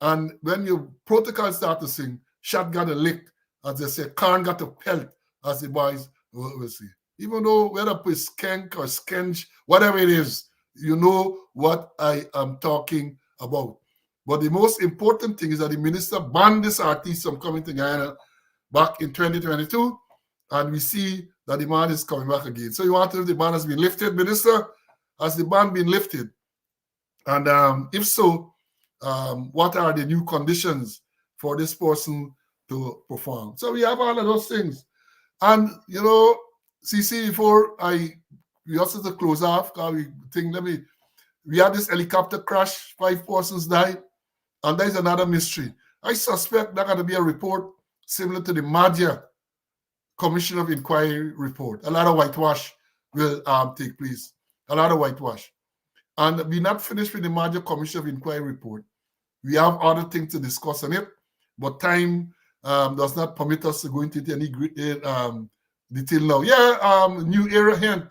[SPEAKER 1] and when your protocol start to sing, shot got a lick, as they say, Karen got a pelt, as the boys will see. Even though whether it's Skank or Skench, whatever it is, you know what I am talking about. But the most important thing is that the minister banned this artist from coming to Guyana back in 2022, and we see that the ban is coming back again. So you want to know if the ban has been lifted, Minister? Has the ban been lifted? And if so, what are the new conditions for this person to perform? So we have all of those things. And, you know, CC, before we also to close off, we had this helicopter crash, 5 persons died, and there's another mystery. I suspect there's going to be a report similar to the Madja Commission of Inquiry report. A lot of whitewash will take place. A lot of whitewash. And we're not finished with the Madja Commission of Inquiry report. We have other things to discuss on it, but time does not permit us to go into any detail now. Yeah, new era hint.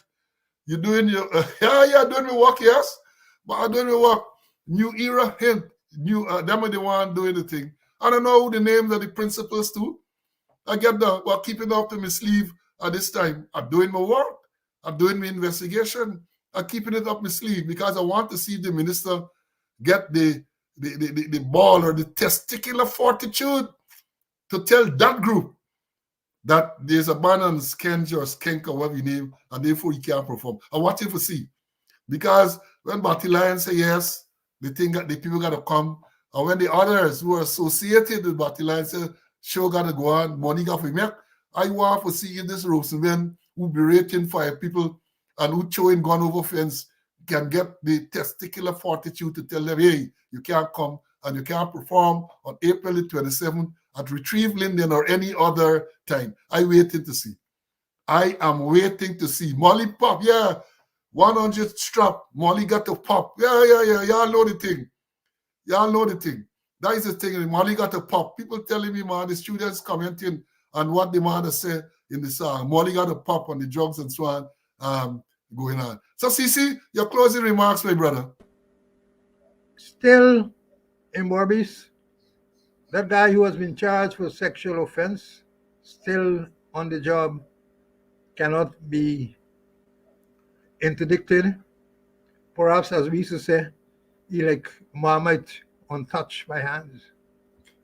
[SPEAKER 1] You're doing your doing my work, yes, but I'm doing my work. New era hint. Them are the one doing the thing. I don't know the names of the principals too. I get keeping up to my sleeve at this time. I'm doing my work. I'm doing my investigation. I'm keeping it up my sleeve because I want to see the minister get the ball or the testicular fortitude to tell that group that there's a ban on skenge or skank or whatever you name, and therefore he can't perform. I want him to see. Because when Batty Lion say yes, they think that the people got to come. And when the others who are associated with Batty Lion say, show got to go on, money got to be made, I want to see in this Rosenman who berating fire people and who showing gun over fence can get the testicular fortitude to tell them, hey, you can't come and you can't perform on April the 27th at Retrieve Linden or any other time. I waiting to see. I am waiting to see. Molly pop, yeah. 100 strap. Molly got to pop. Yeah. Y'all know the thing. Y'all know the thing. That is the thing. Molly got to pop. People telling me, man, the students commenting on what the man has said in the song. Molly got to pop on the drugs and so on going on. So, Cece, your closing remarks, my brother.
[SPEAKER 2] Still in Borbis, that guy who has been charged for sexual offense, still on the job, cannot be interdicted. Perhaps, as we used to say, he like Marmite untouched by hands.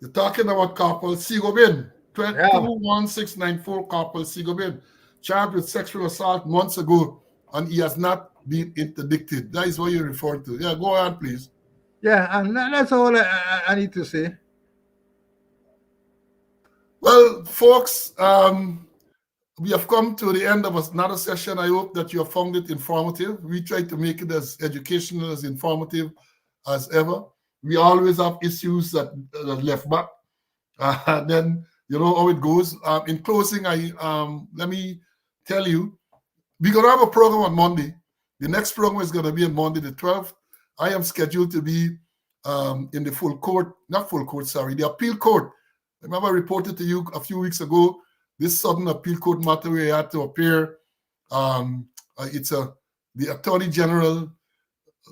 [SPEAKER 1] You're talking about Corporal Sigobin, 21694 Corporal Sigobin, charged with sexual assault months ago, and he has not been interdicted. That is what you're referring to. Yeah, go on, please.
[SPEAKER 2] Yeah, and that's all I need to say.
[SPEAKER 1] Well, folks, we have come to the end of another session. I hope that you have found it informative. We try to make it as educational, as informative as ever. We always have issues that left back. Then, you know how it goes. In closing, let me tell you, we're going to have a program on Monday. The next program is going to be on Monday the 12th. I am scheduled to be in the the appeal court. Remember I reported to you a few weeks ago, this sudden appeal court matter where I had to appear. It's the Attorney General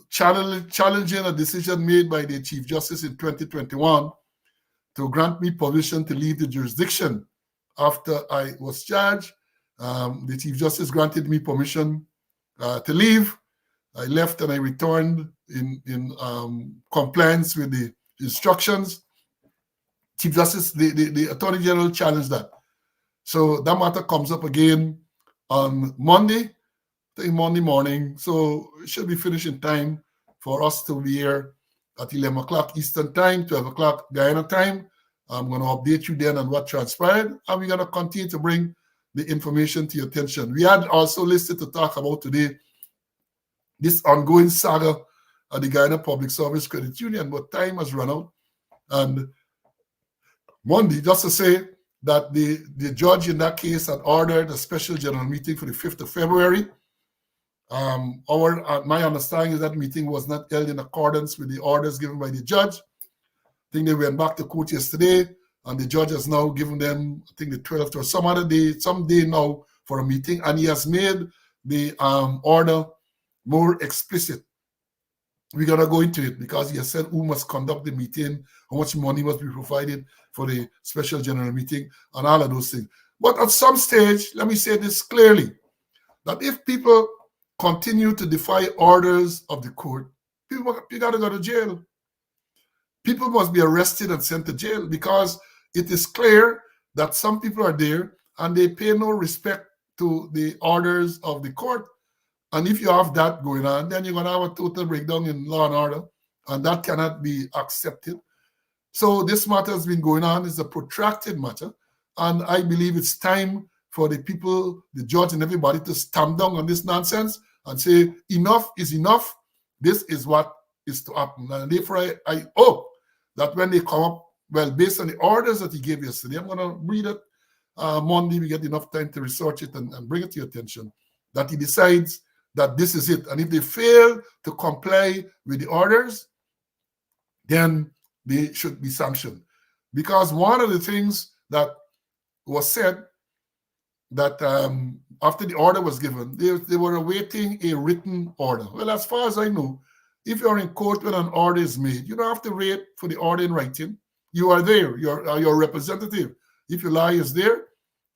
[SPEAKER 1] challenging a decision made by the Chief Justice in 2021 to grant me permission to leave the jurisdiction after I was charged. The Chief Justice granted me permission to leave. I left and I returned in compliance with the instructions. Chief Justice, the Attorney General challenged that. So that matter comes up again on Monday morning. So it should be finished in time for us to be here at 11 o'clock Eastern time, 12 o'clock Guyana time. I'm going to update you then on what transpired, and we're going to continue to bring the information to your attention. We had also listed to talk about today this ongoing saga at the Guyana Public Service Credit Union, but time has run out. And Monday, just to say that the judge in that case had ordered a special general meeting for the 5th of February. My understanding is that meeting was not held in accordance with the orders given by the judge. I think they went back to court yesterday, and the judge has now given them, I think the 12th or some day now for a meeting, and he has made the order more explicit. We're going to go into it because he has said who must conduct the meeting, how much money must be provided for the special general meeting, and all of those things. But at some stage, let me say this clearly, that if people continue to defy orders of the court, you got to go to jail. People must be arrested and sent to jail because it is clear that some people are there and they pay no respect to the orders of the court. And if you have that going on, then you're going to have a total breakdown in law and order, and that cannot be accepted. So this matter has been going on. It's a protracted matter, and I believe it's time for the people, the judge and everybody to stamp down on this nonsense and say, enough is enough. This is what is to happen. And therefore, I hope that when they come up, well, based on the orders that he gave yesterday, I'm going to read it Monday. We get enough time to research it and bring it to your attention, that he decides that this is it. And if they fail to comply with the orders, then they should be sanctioned. Because one of the things that was said, that after the order was given, they were awaiting a written order. Well, as far as I know, if you're in court when an order is made, you don't have to wait for the order in writing. You are there. You're representative. If your lawyer is there,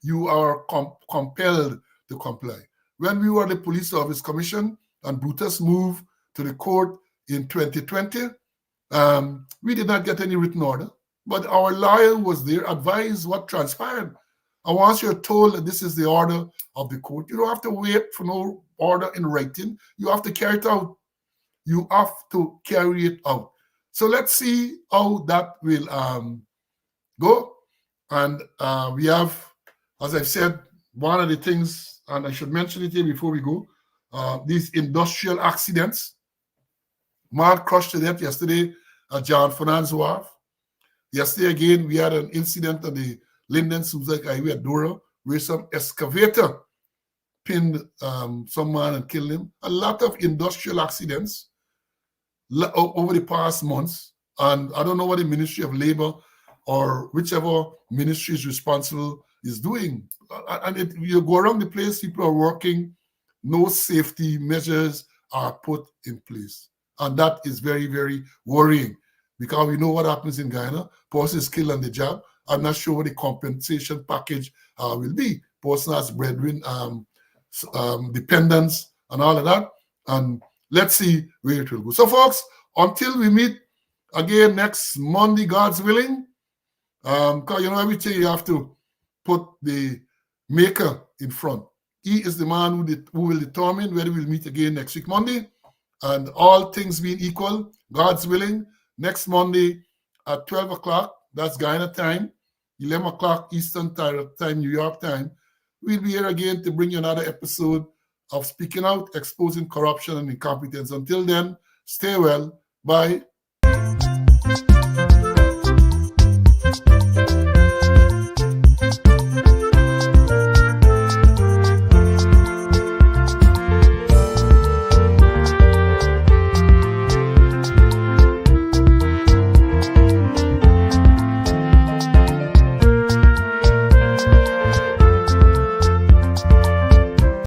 [SPEAKER 1] you are compelled to comply. When we were the Police Service Commission and Brutus moved to the court in 2020, we did not get any written order, but our lawyer was there, advised what transpired. And once you're told that this is the order of the court, you don't have to wait for no order in writing. You have to carry it out. You have to carry it out. So let's see how that will go. And we have, as I've said, one of the things, and I should mention it here before we go, these industrial accidents. Man crushed to death yesterday at John Fernand's Wharf. Yesterday again, we had an incident on the Linden Suzac Highway at Dora, where some excavator pinned some man and killed him. A lot of industrial accidents over the past months. And I don't know what the Ministry of Labor or whichever ministry is responsible is doing. And you go around the place, people are working, no safety measures are put in place. And that is very, very worrying, because we know what happens in Guyana. Person is killed on the job. I'm not sure what the compensation package will be. Person has brethren, dependents, and all of that. And let's see where it will go. So, folks, until we meet again next Monday, God's willing, because everything you have to put the maker in front. He is the man who will determine whether we'll meet again next week, Monday. And all things being equal, God's willing, next Monday at 12 o'clock, that's Guyana time, 11 o'clock Eastern time, New York time, we'll be here again to bring you another episode of Speaking Out, Exposing Corruption and Incompetence. Until then, stay well. Bye.